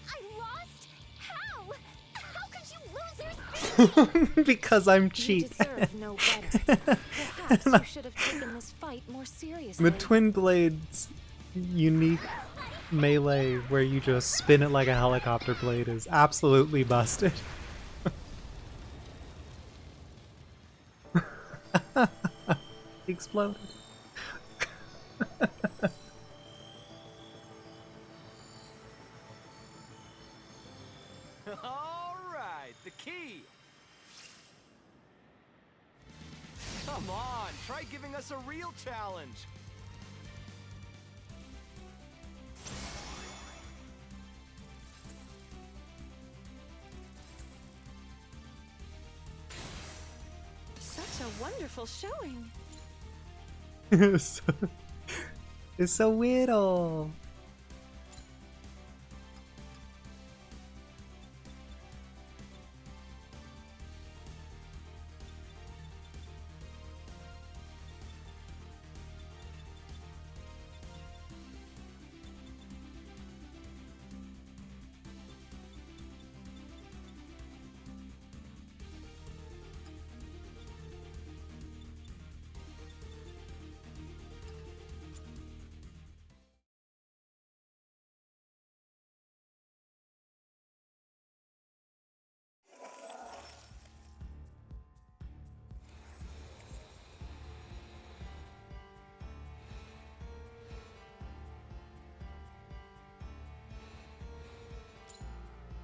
I lost? How? How could you losers? Because I'm You cheap. deserve no better. Perhaps you should have taken this fight more seriously. The Twin Blades unique melee where you just spin it like a helicopter blade is absolutely busted. Exploded. All right, the key. Come on, try giving us a real challenge. Such a wonderful showing. It's so weird.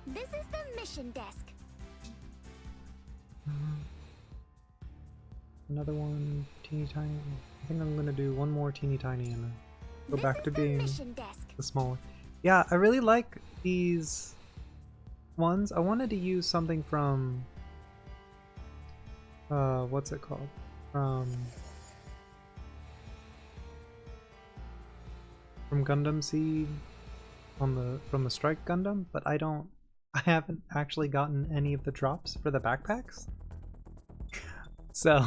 This is the mission desk. Another one, teeny tiny. I think I'm gonna do one more teeny tiny and then go This back is to the being mission desk. the small one. Yeah, I really like these ones. I wanted to use something from what's it called? From Gundam Seed from the Strike Gundam, but I don't I haven't actually gotten any of the drops for the backpacks. So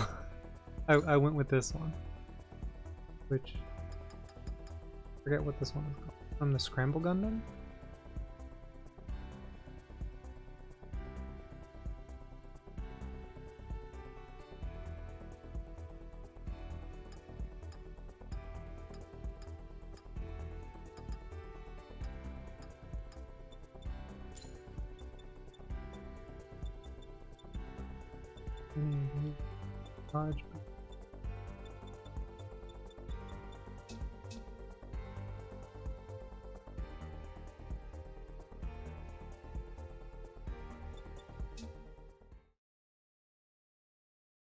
I went with this one. Which I forget what this one is called. From the Scramble Gundam? Large.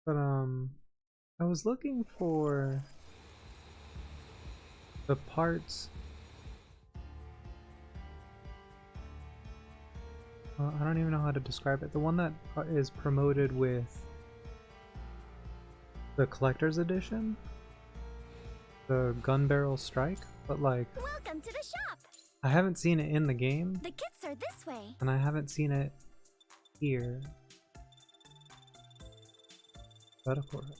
But I was looking for the parts. I don't even know how to describe it. The one that is promoted with the collector's edition, the Gun Barrel Strike, but like, Welcome to the shop. I haven't seen it in the game, The kits are this way. and I haven't seen it here. But of course.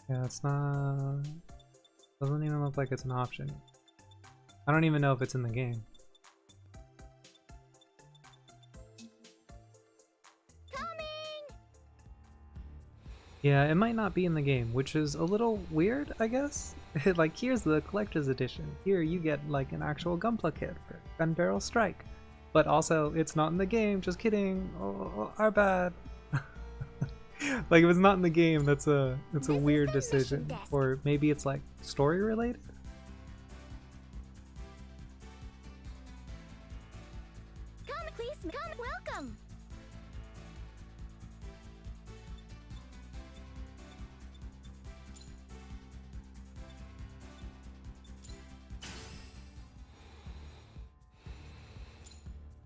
Yeah, it's not. Doesn't even look like it's an option. I don't even know if it's in the game. Yeah, it might not be in the game, which is a little weird, I guess. Like, here's the collector's edition. Here you get like an actual Gunpla kit for Gun Barrel Strike. But also, it's not in the game, just kidding. Oh, our bad. Like, if it's not in the game, that's a weird decision. Or maybe it's like story related? Come, please, come, welcome.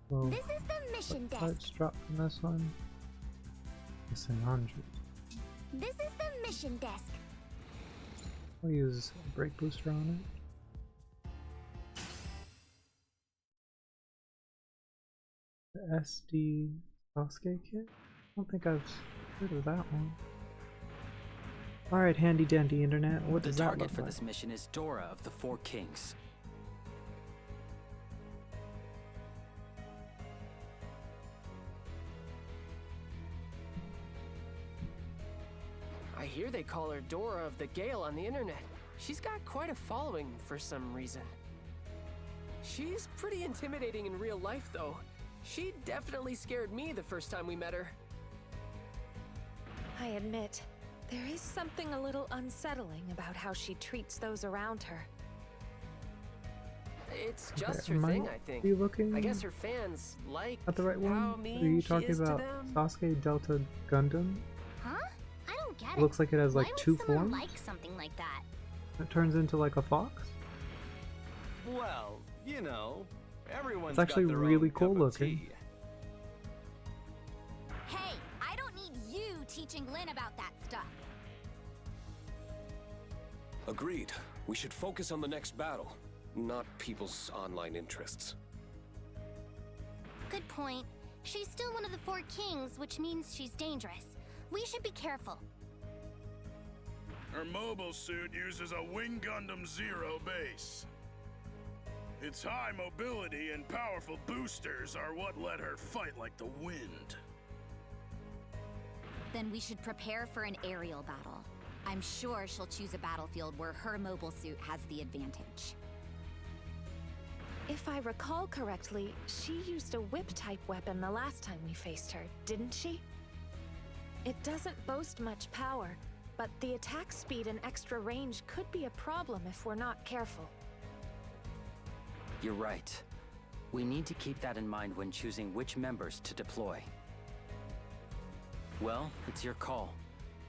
So, This is the mission desk. parts drop from this one. It's an 100. This is the mission desk. I'll use a brake booster on it. The SD Sasuke kit? I don't think I've heard of that one. Alright, handy dandy internet, what does that look like? The target for this mission is Dora of the Four Kings. I hear they call her Dora of the Gale on the internet. She's got quite a following for some reason. She's pretty intimidating in real life, though. She definitely scared me the first time we met her. I admit, there is something a little unsettling about how she treats those around her. It's just Okay, her am thing, I think. you looking I guess her fans like at the right how one? mean Are you she talking is to about them. Sasuke Delta Gundam? Huh? I don't get it. Looks like it has like Why two would someone forms. like something like that? It turns into like a fox. Well, you know, everyone's It's actually got their really own cool cup of looking. tea. Hey, I don't need you teaching Lynn about that stuff. Agreed. We should focus on the next battle, not people's online interests. Good point. She's still one of the Four Kings, which means she's dangerous. We should be careful. Her mobile suit uses a Wing Gundam Zero base. Its high mobility and powerful boosters are what let her fight like the wind. Then we should prepare for an aerial battle. I'm sure she'll choose a battlefield where her mobile suit has the advantage. If I recall correctly, she used a whip-type weapon the last time we faced her, didn't she? It doesn't boast much power, but the attack speed and extra range could be a problem if we're not careful. You're right. We need to keep that in mind when choosing which members to deploy. Well, it's your call.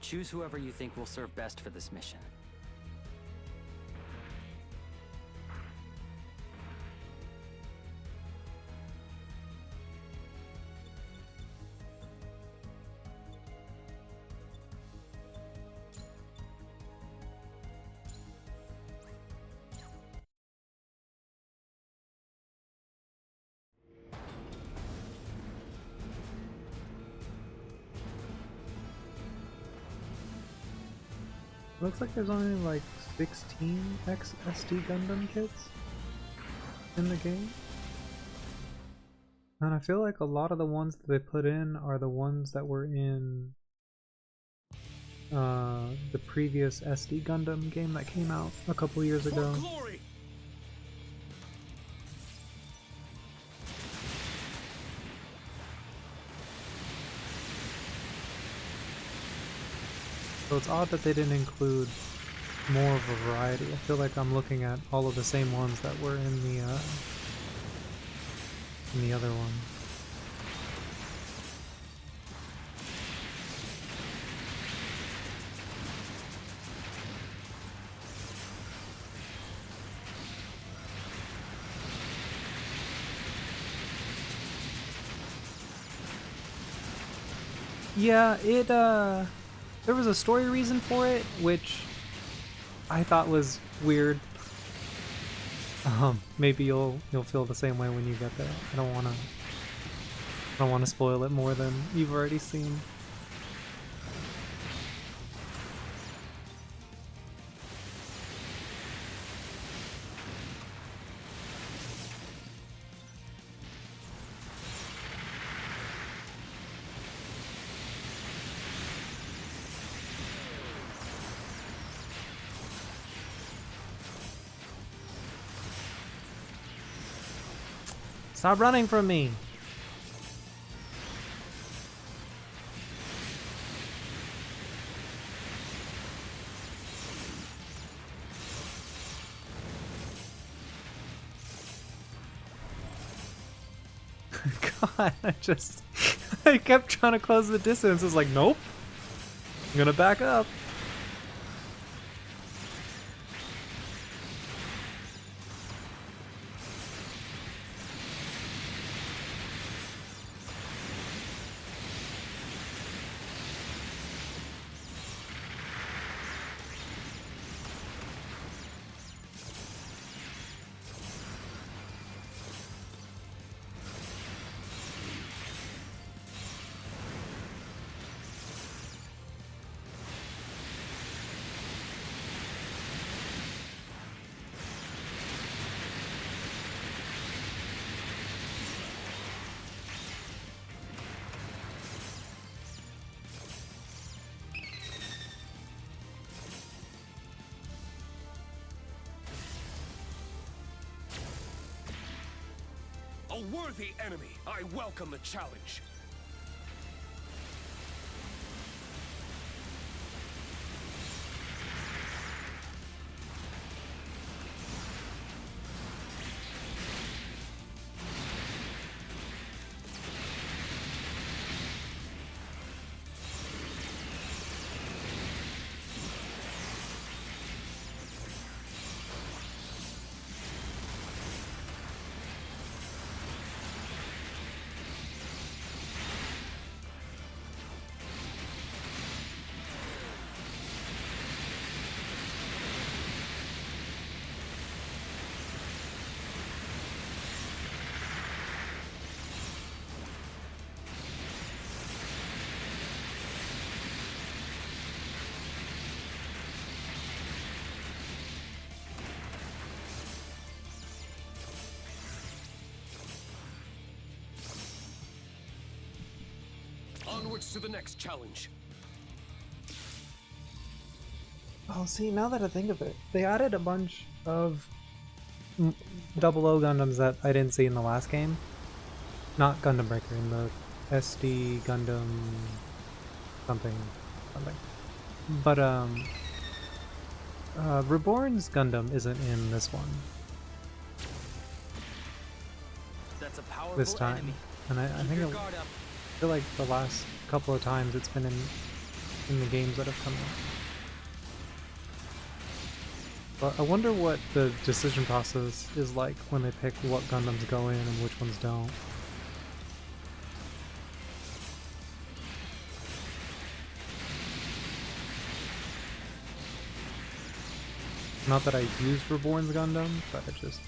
Choose whoever you think will serve best for this mission. Looks like there's only like 16 XSD Gundam kits in the game. And I feel like a lot of the ones that they put in are the ones that were in the previous SD Gundam game that came out a couple years ago. So it's odd that they didn't include more of a variety. I feel like I'm looking at all of the same ones that were in the other one. Yeah, there was a story reason for it, which I thought was weird. Maybe you'll feel the same way when you get there. I don't wanna spoil it more than you've already seen. Stop running from me! God, I kept trying to close the distance. I was like, nope. I'm gonna back up. A worthy enemy. I welcome the challenge. Onwards to the next challenge. Oh, see, now that I think of it, they added a bunch of 00 Gundams that I didn't see in the last game. Not Gundam Breaker, in the SD Gundam something. But, Reborn's Gundam isn't in this one. That's a powerful This time. enemy. And I Keep think your I guard up. feel like the last couple of times it's been in the games that have come out. But I wonder what the decision process is like when they pick what Gundams go in and which ones don't. Not that I use Reborn's Gundam, but it just...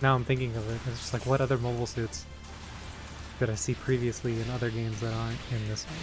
Now I'm thinking of it, it's just like, what other mobile suits did I see previously in other games that aren't in this one?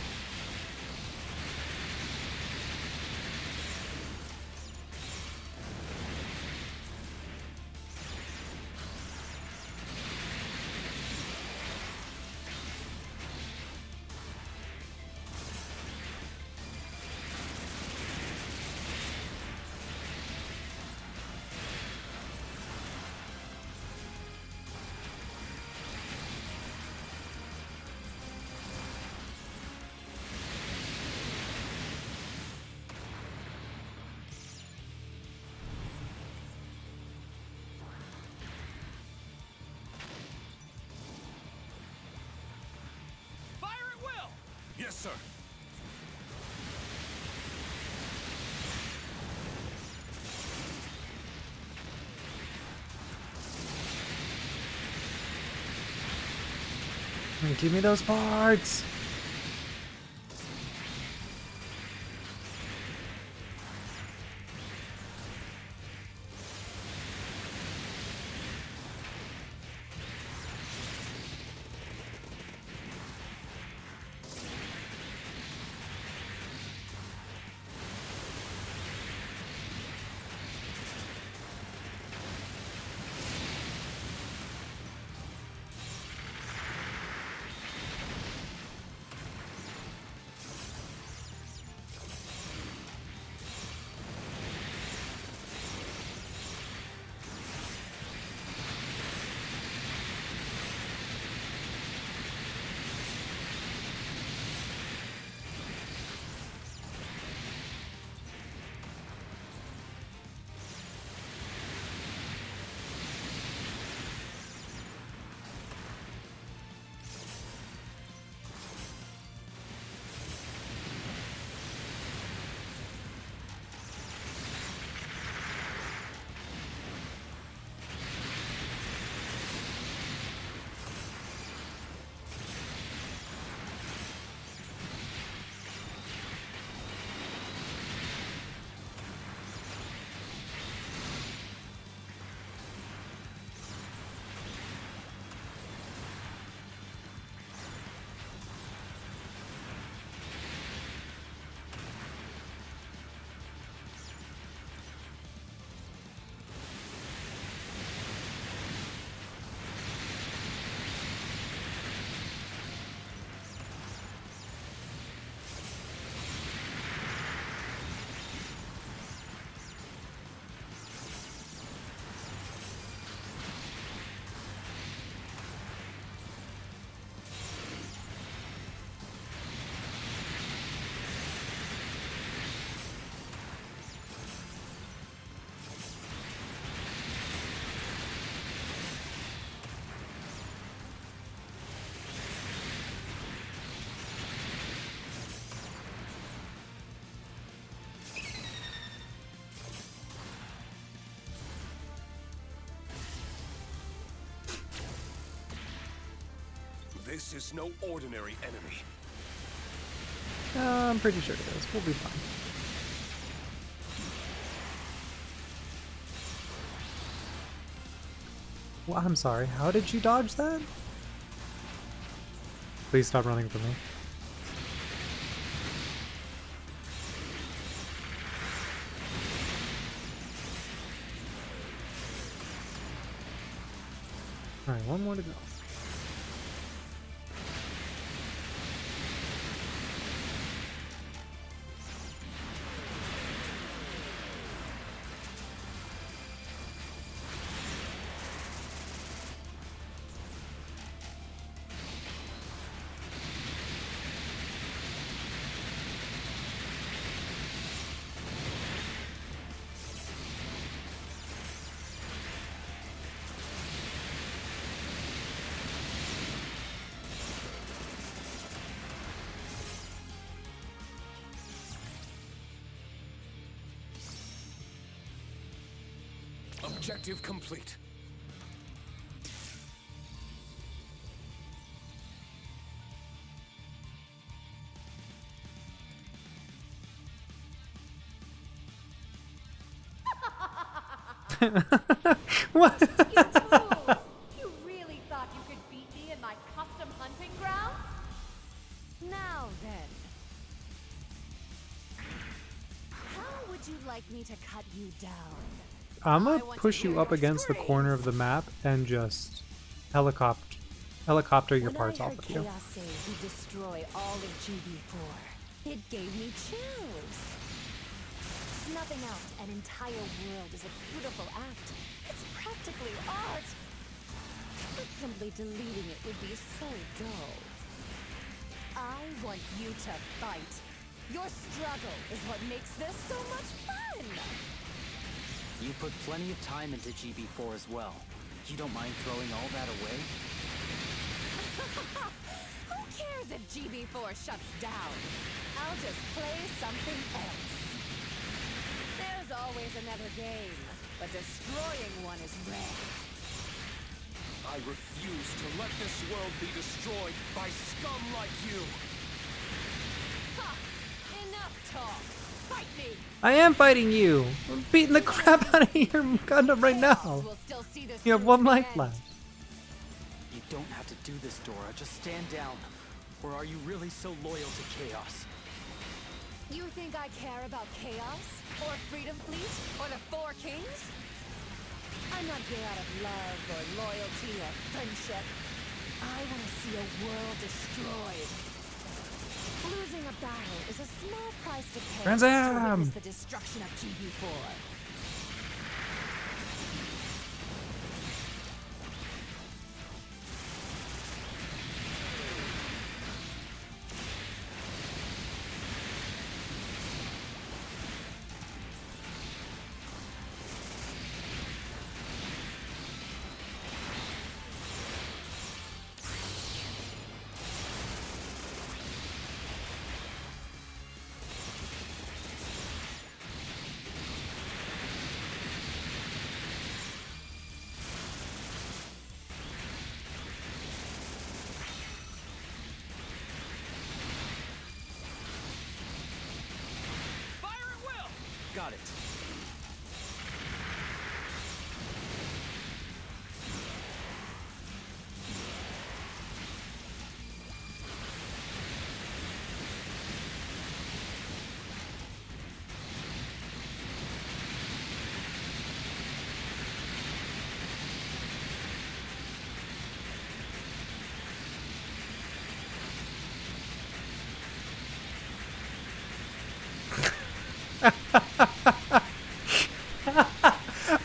Yes, sir. Give me those parts! This is no ordinary enemy. I'm pretty sure it is. We'll be fine. Well, I'm sorry. How did you dodge that? Please stop running from me. Alright, one more to go. Objective complete. What? You really thought you could beat me in my custom hunting grounds? Now then. How would you like me to cut you down? I'm gonna push you up against the corner of the map and just helicopter your parts off of you. Chaos say he'd destroy all of GB4, it gave me chills. Snuffing out an entire world is a beautiful act. It's practically art. But simply deleting it would be so dull. I want you to fight. Your struggle is what makes this so much fun. You put plenty of time into GB4 as well. You don't mind throwing all that away? Who cares if GB4 shuts down? I'll just play something else. There's always another game, but destroying one is rare. I refuse to let this world be destroyed by scum like you! Ha! Enough talk! Fight me! I am fighting you! I'm beating the crap out of your Gundam right now! We'll still see this You have through one to the life end. left. You don't have to do this, Dora. Just stand down. Or are you really so loyal to Chaos? You think I care about Chaos? Or Freedom Fleet? Or the Four Kings? I'm not here out of love or loyalty or friendship. I want to see a world destroyed. Losing a battle is a small price to pay Trans to Am! witness the destruction of GB4. Got it.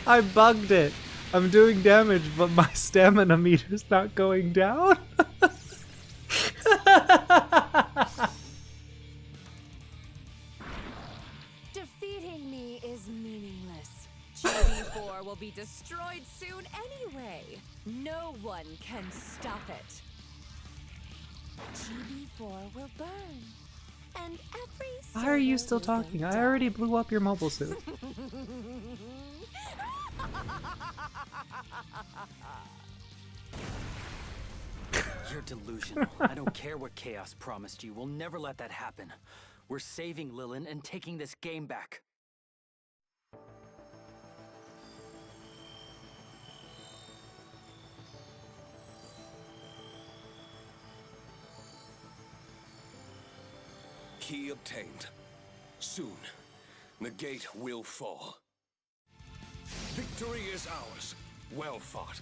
I bugged it. I'm doing damage, but my stamina meter's not going down. Defeating me is meaningless. GB4 will be destroyed soon anyway. No one can stop it. GB4 will burn. And every Why are you still solar will talking? go I down. already blew up your mobile suit. You're delusional. I don't care what Chaos promised you. We'll never let that happen. We're saving Lilin and taking this game back. Key obtained. Soon, the gate will fall. Victory is ours. Well fought.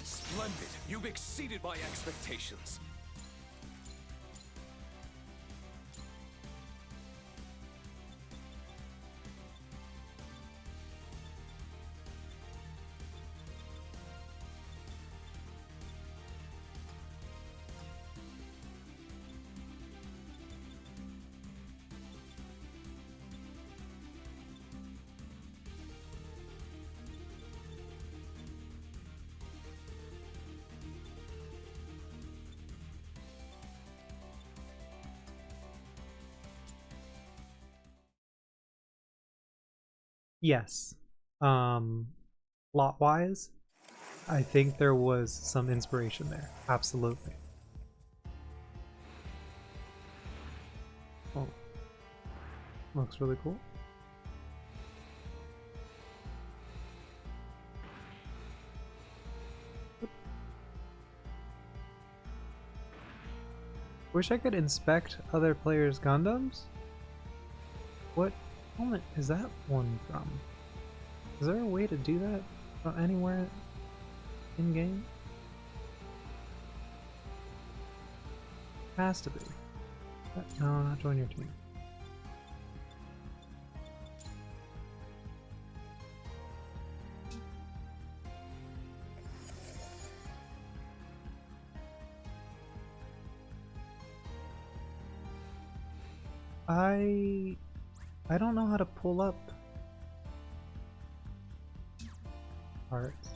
Splendid. You've exceeded my expectations. Yes. Plot wise, I think there was some inspiration there. Absolutely. Oh. Looks really cool. Wish I could inspect other players' Gundams? What element is that one from? Is there a way to do that anywhere in game? Has to be. No, not join your team. I don't know how to pull up parts.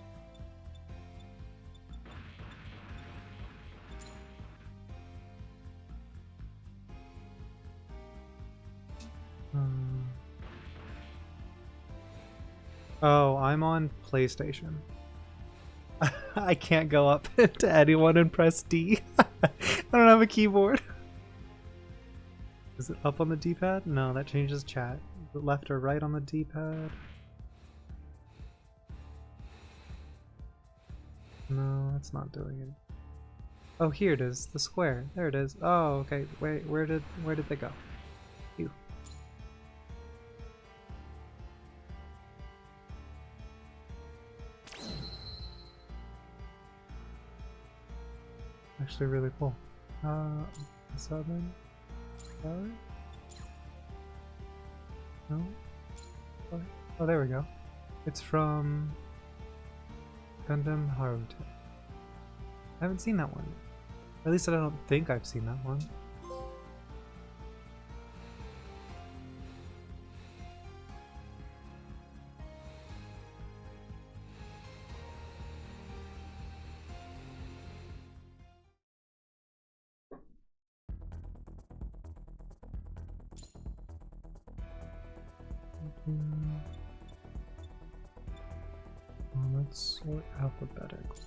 Oh, I'm on PlayStation. I can't go up to anyone and press D. I don't have a keyboard. Is it up on the D-pad? No, that changes chat. Is it left or right on the D-pad? No, it's not doing it. Oh, here it is. The square. There it is. Oh, okay. Wait, where did they go? Phew. Actually really cool. 7. Alright. No? Oh, there we go. It's from Gundam Haruto. I haven't seen that one. At least I don't think I've seen that one. Let's sort alphabetically.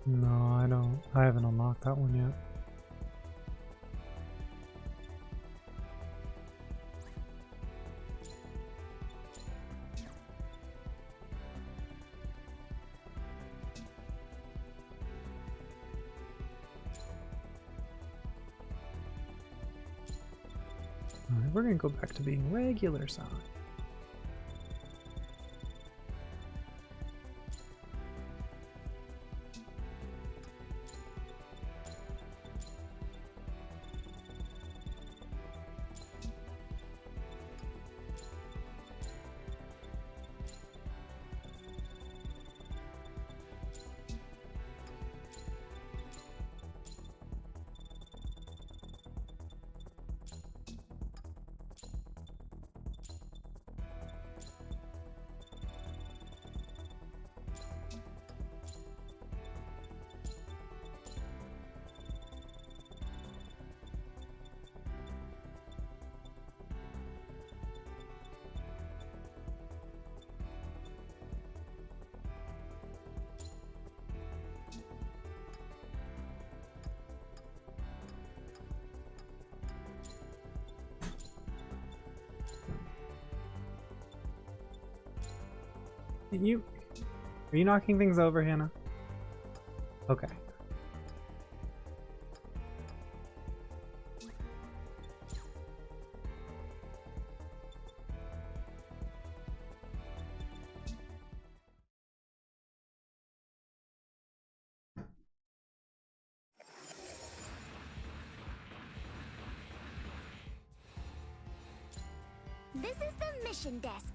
No, I haven't unlocked that one yet. Alright, we're gonna go back to being regular size. Are you knocking things over, Hannah? Okay. This is the mission desk.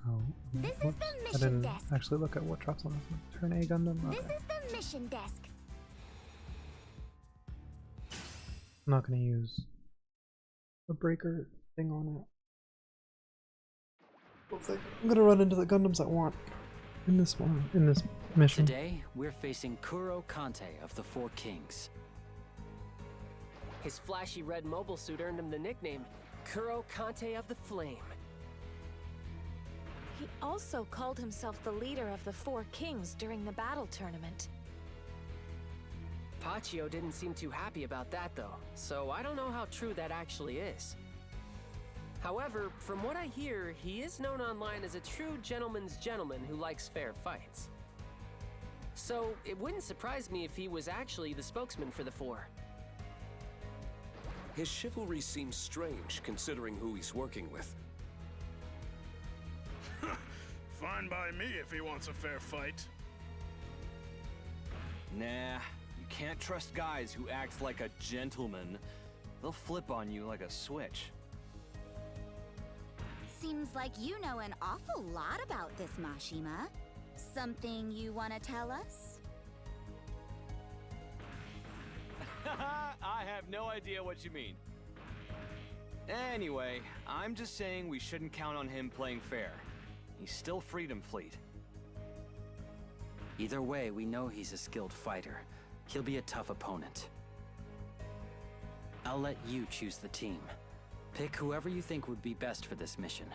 Oh, This is whoops. the I mission didn't desk. actually look at what drops on this one. Turn A Gundam. Okay. This is the mission desk. I'm not going to use the breaker thing on it. Looks like I'm going to run into the Gundams I want in this one, in this mission. Today, we're facing Kuro Kante of the Four Kings. His flashy red mobile suit earned him the nickname Kuro Kante of the Flame. He also called himself the leader of the Four Kings during the battle tournament. Paccio didn't seem too happy about that though, so I don't know how true that actually is. However, from what I hear, he is known online as a true gentleman's gentleman who likes fair fights. So, it wouldn't surprise me if he was actually the spokesman for the Four. His chivalry seems strange, considering who he's working with. Fine by me if he wants a fair fight. Nah, you can't trust guys who act like a gentleman. They'll flip on you like a switch. Seems like you know an awful lot about this, Mashima. Something you want to tell us? I have no idea what you mean. Anyway, I'm just saying we shouldn't count on him playing fair. He's still Freedom Fleet. Either way, we know he's a skilled fighter. He'll be a tough opponent. I'll let you choose the team. Pick whoever you think would be best for this mission.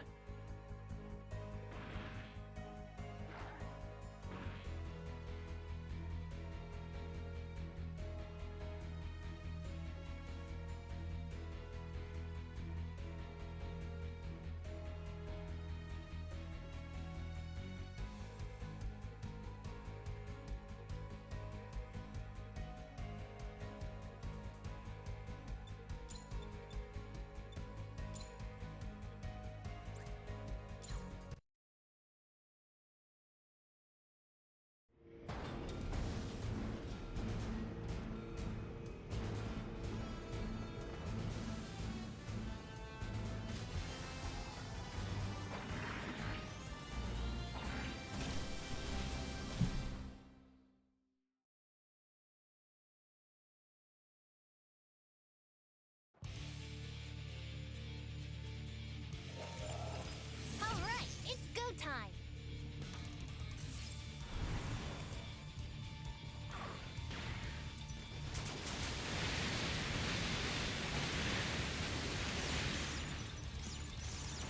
Alright, it's go time!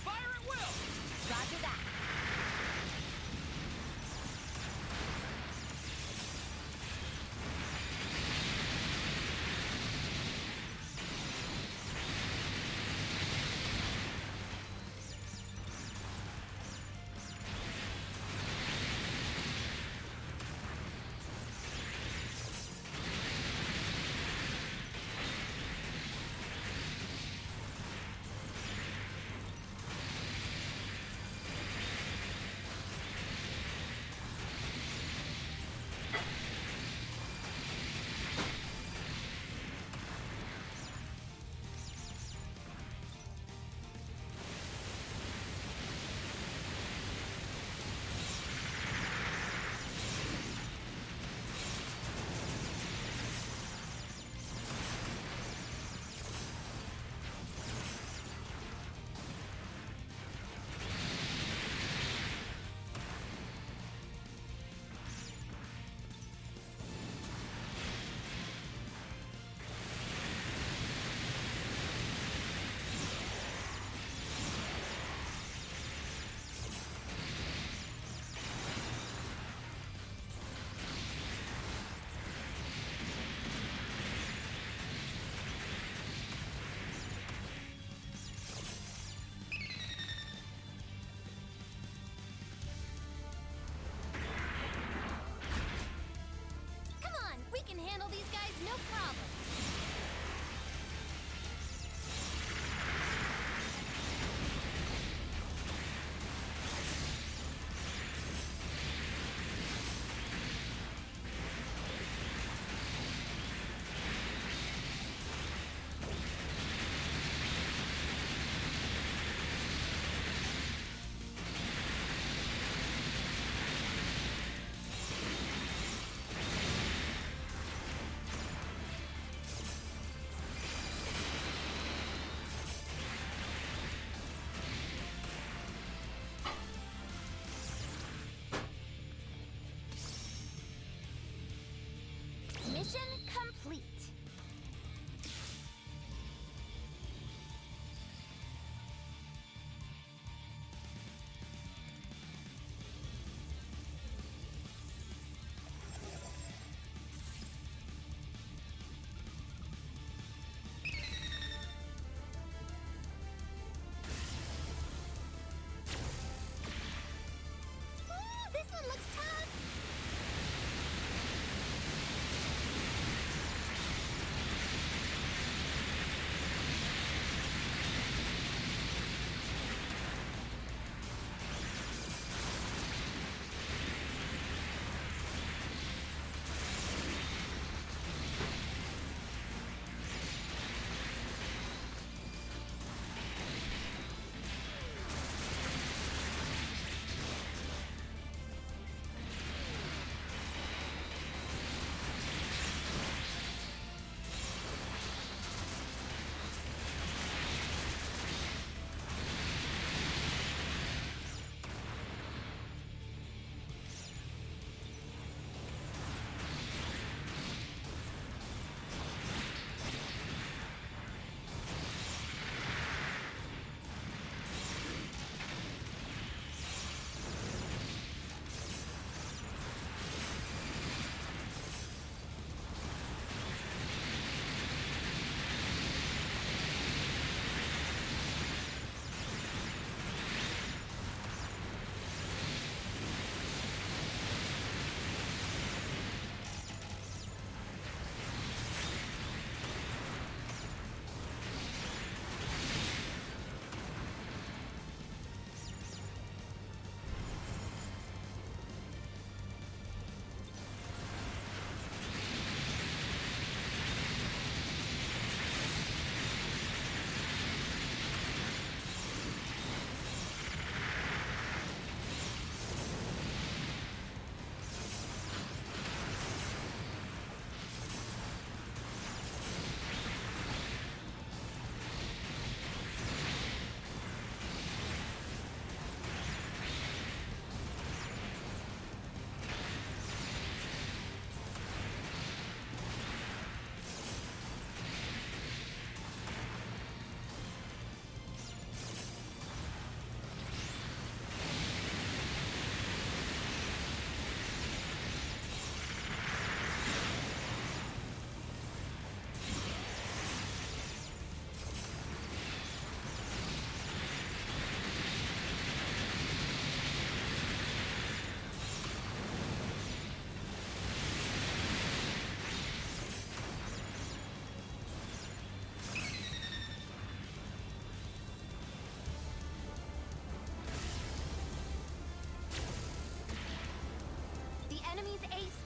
Fire at will! Roger that! Come on, we can handle these guys no problem! Mission complete.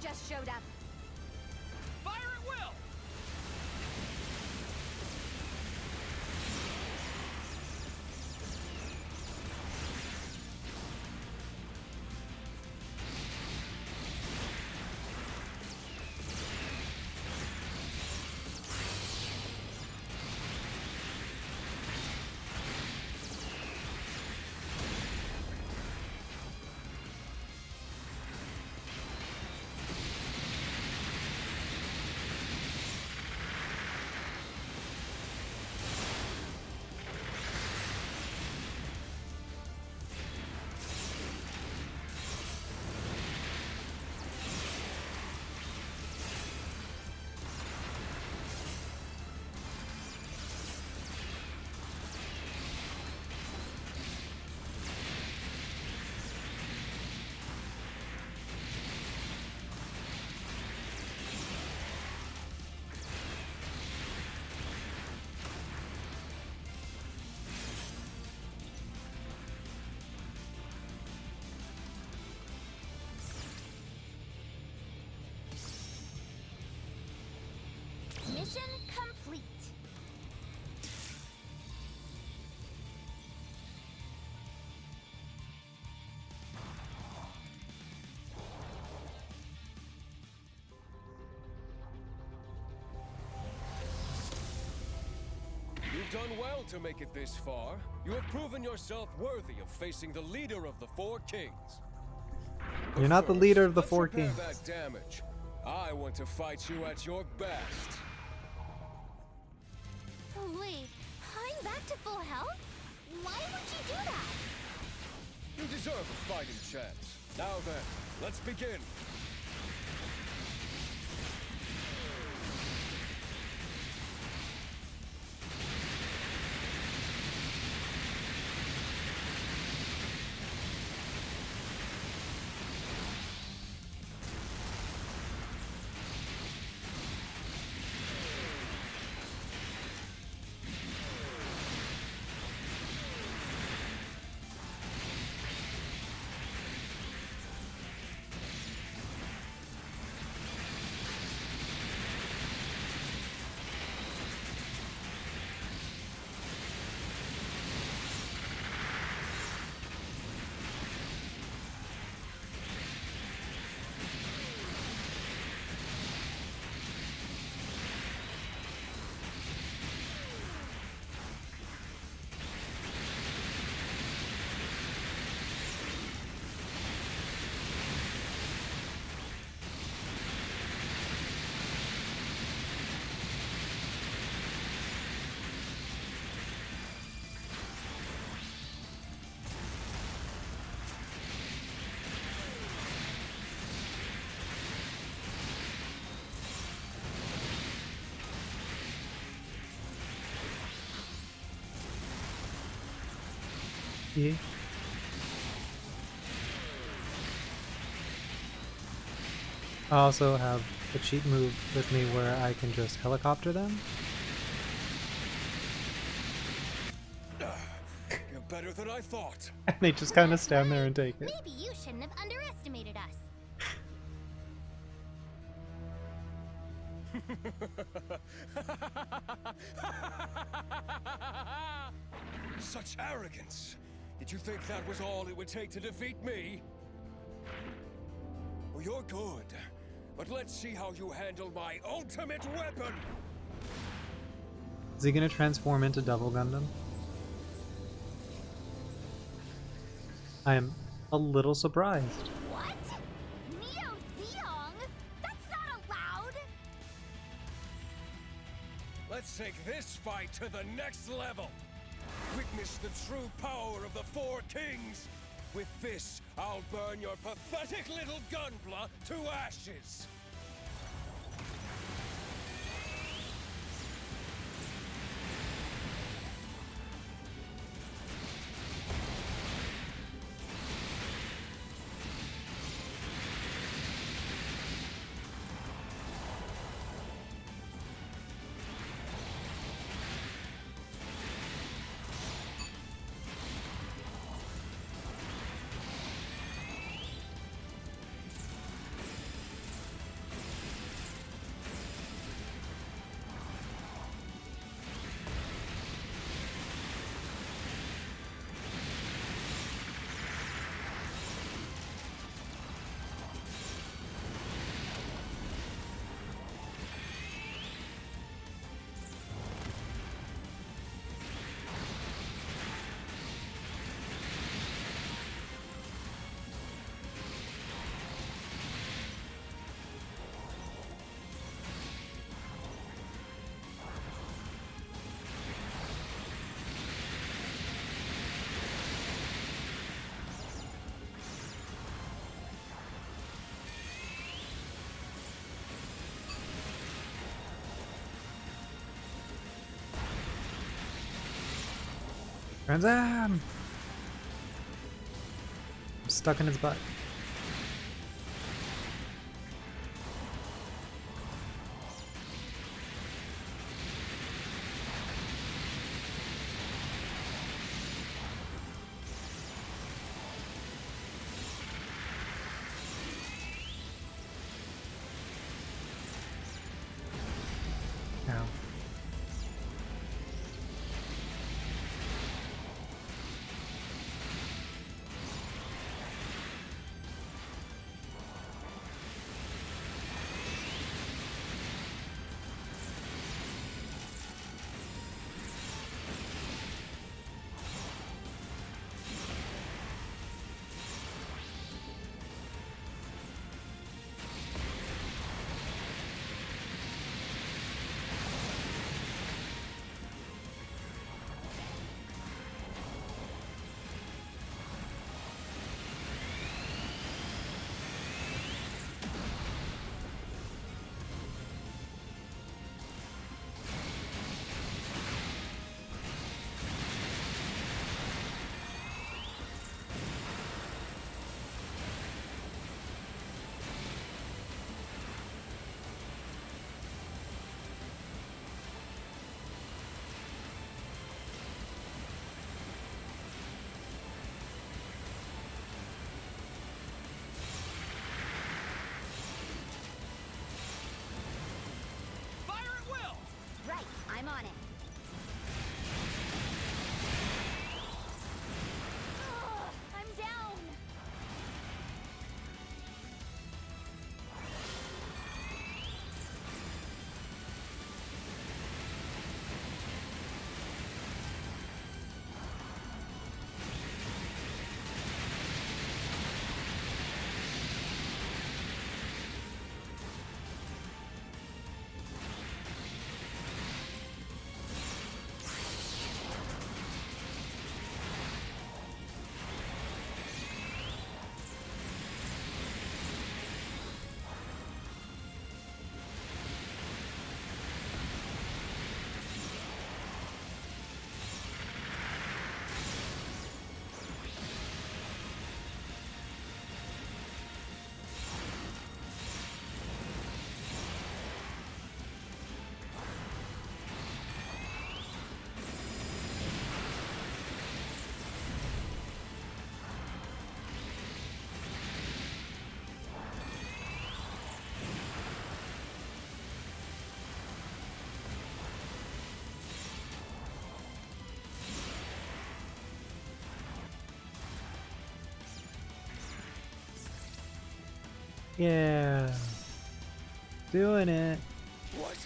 just showed up. Fire at will! Mission complete. You've done well to make it this far. You have proven yourself worthy of facing the leader of the Four Kings. You're not the leader of the Let's Four repair Kings. that damage. I want to fight you at your best. Wait, I'm back to full health? Why would you do that? You deserve a fighting chance. Now then, let's begin. Yeah. I also have a cheat move with me where I can just helicopter them. You're better than I thought. And they just kind of stand there and take it. Maybe you shouldn't have underestimated us. Such arrogance! Did you think that was all it would take to defeat me? Well, you're good, but let's see how you handle my ultimate weapon! Is he gonna transform into Double Gundam? I am a little surprised. What? Neo Zeong? That's not allowed! Let's take this fight to the next level! Witness the true power of the Four Kings! With this, I'll burn your pathetic little Gunpla to ashes! Transam! I'm stuck in his butt. Ow. Right, I'm on it. Ugh, I'm down. Yeah. Doing it. What?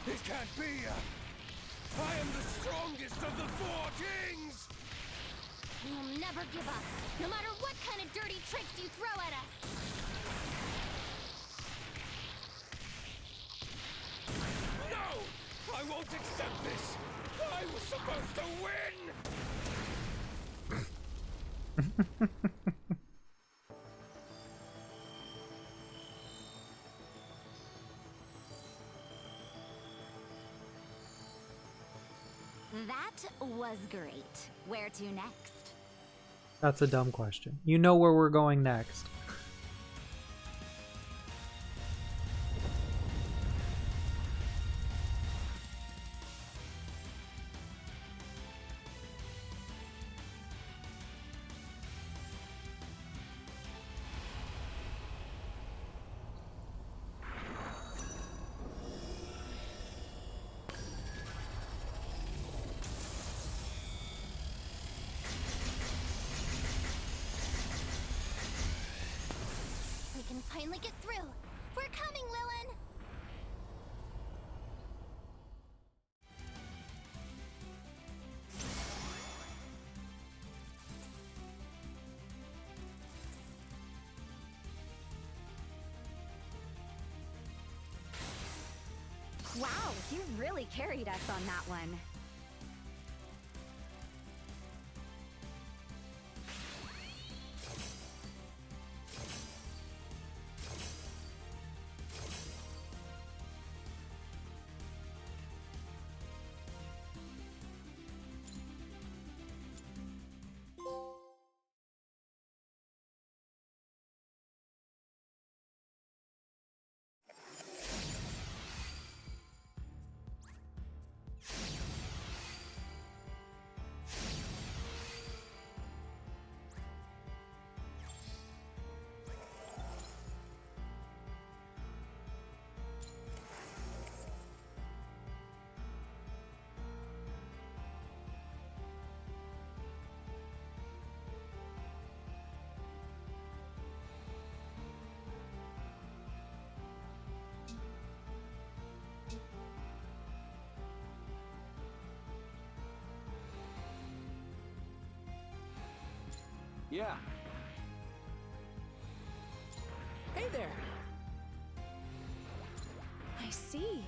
It can't be! I am the strongest of the four kings! We'll never give up, no matter what kind of dirty tricks you throw at us. No! I won't accept this! I was supposed to win! That was great. Where to next? That's a dumb question. You know where we're going next. Finally get through. We're coming, Lilin! Wow, you really carried us on that one. Yeah. Hey there! I see.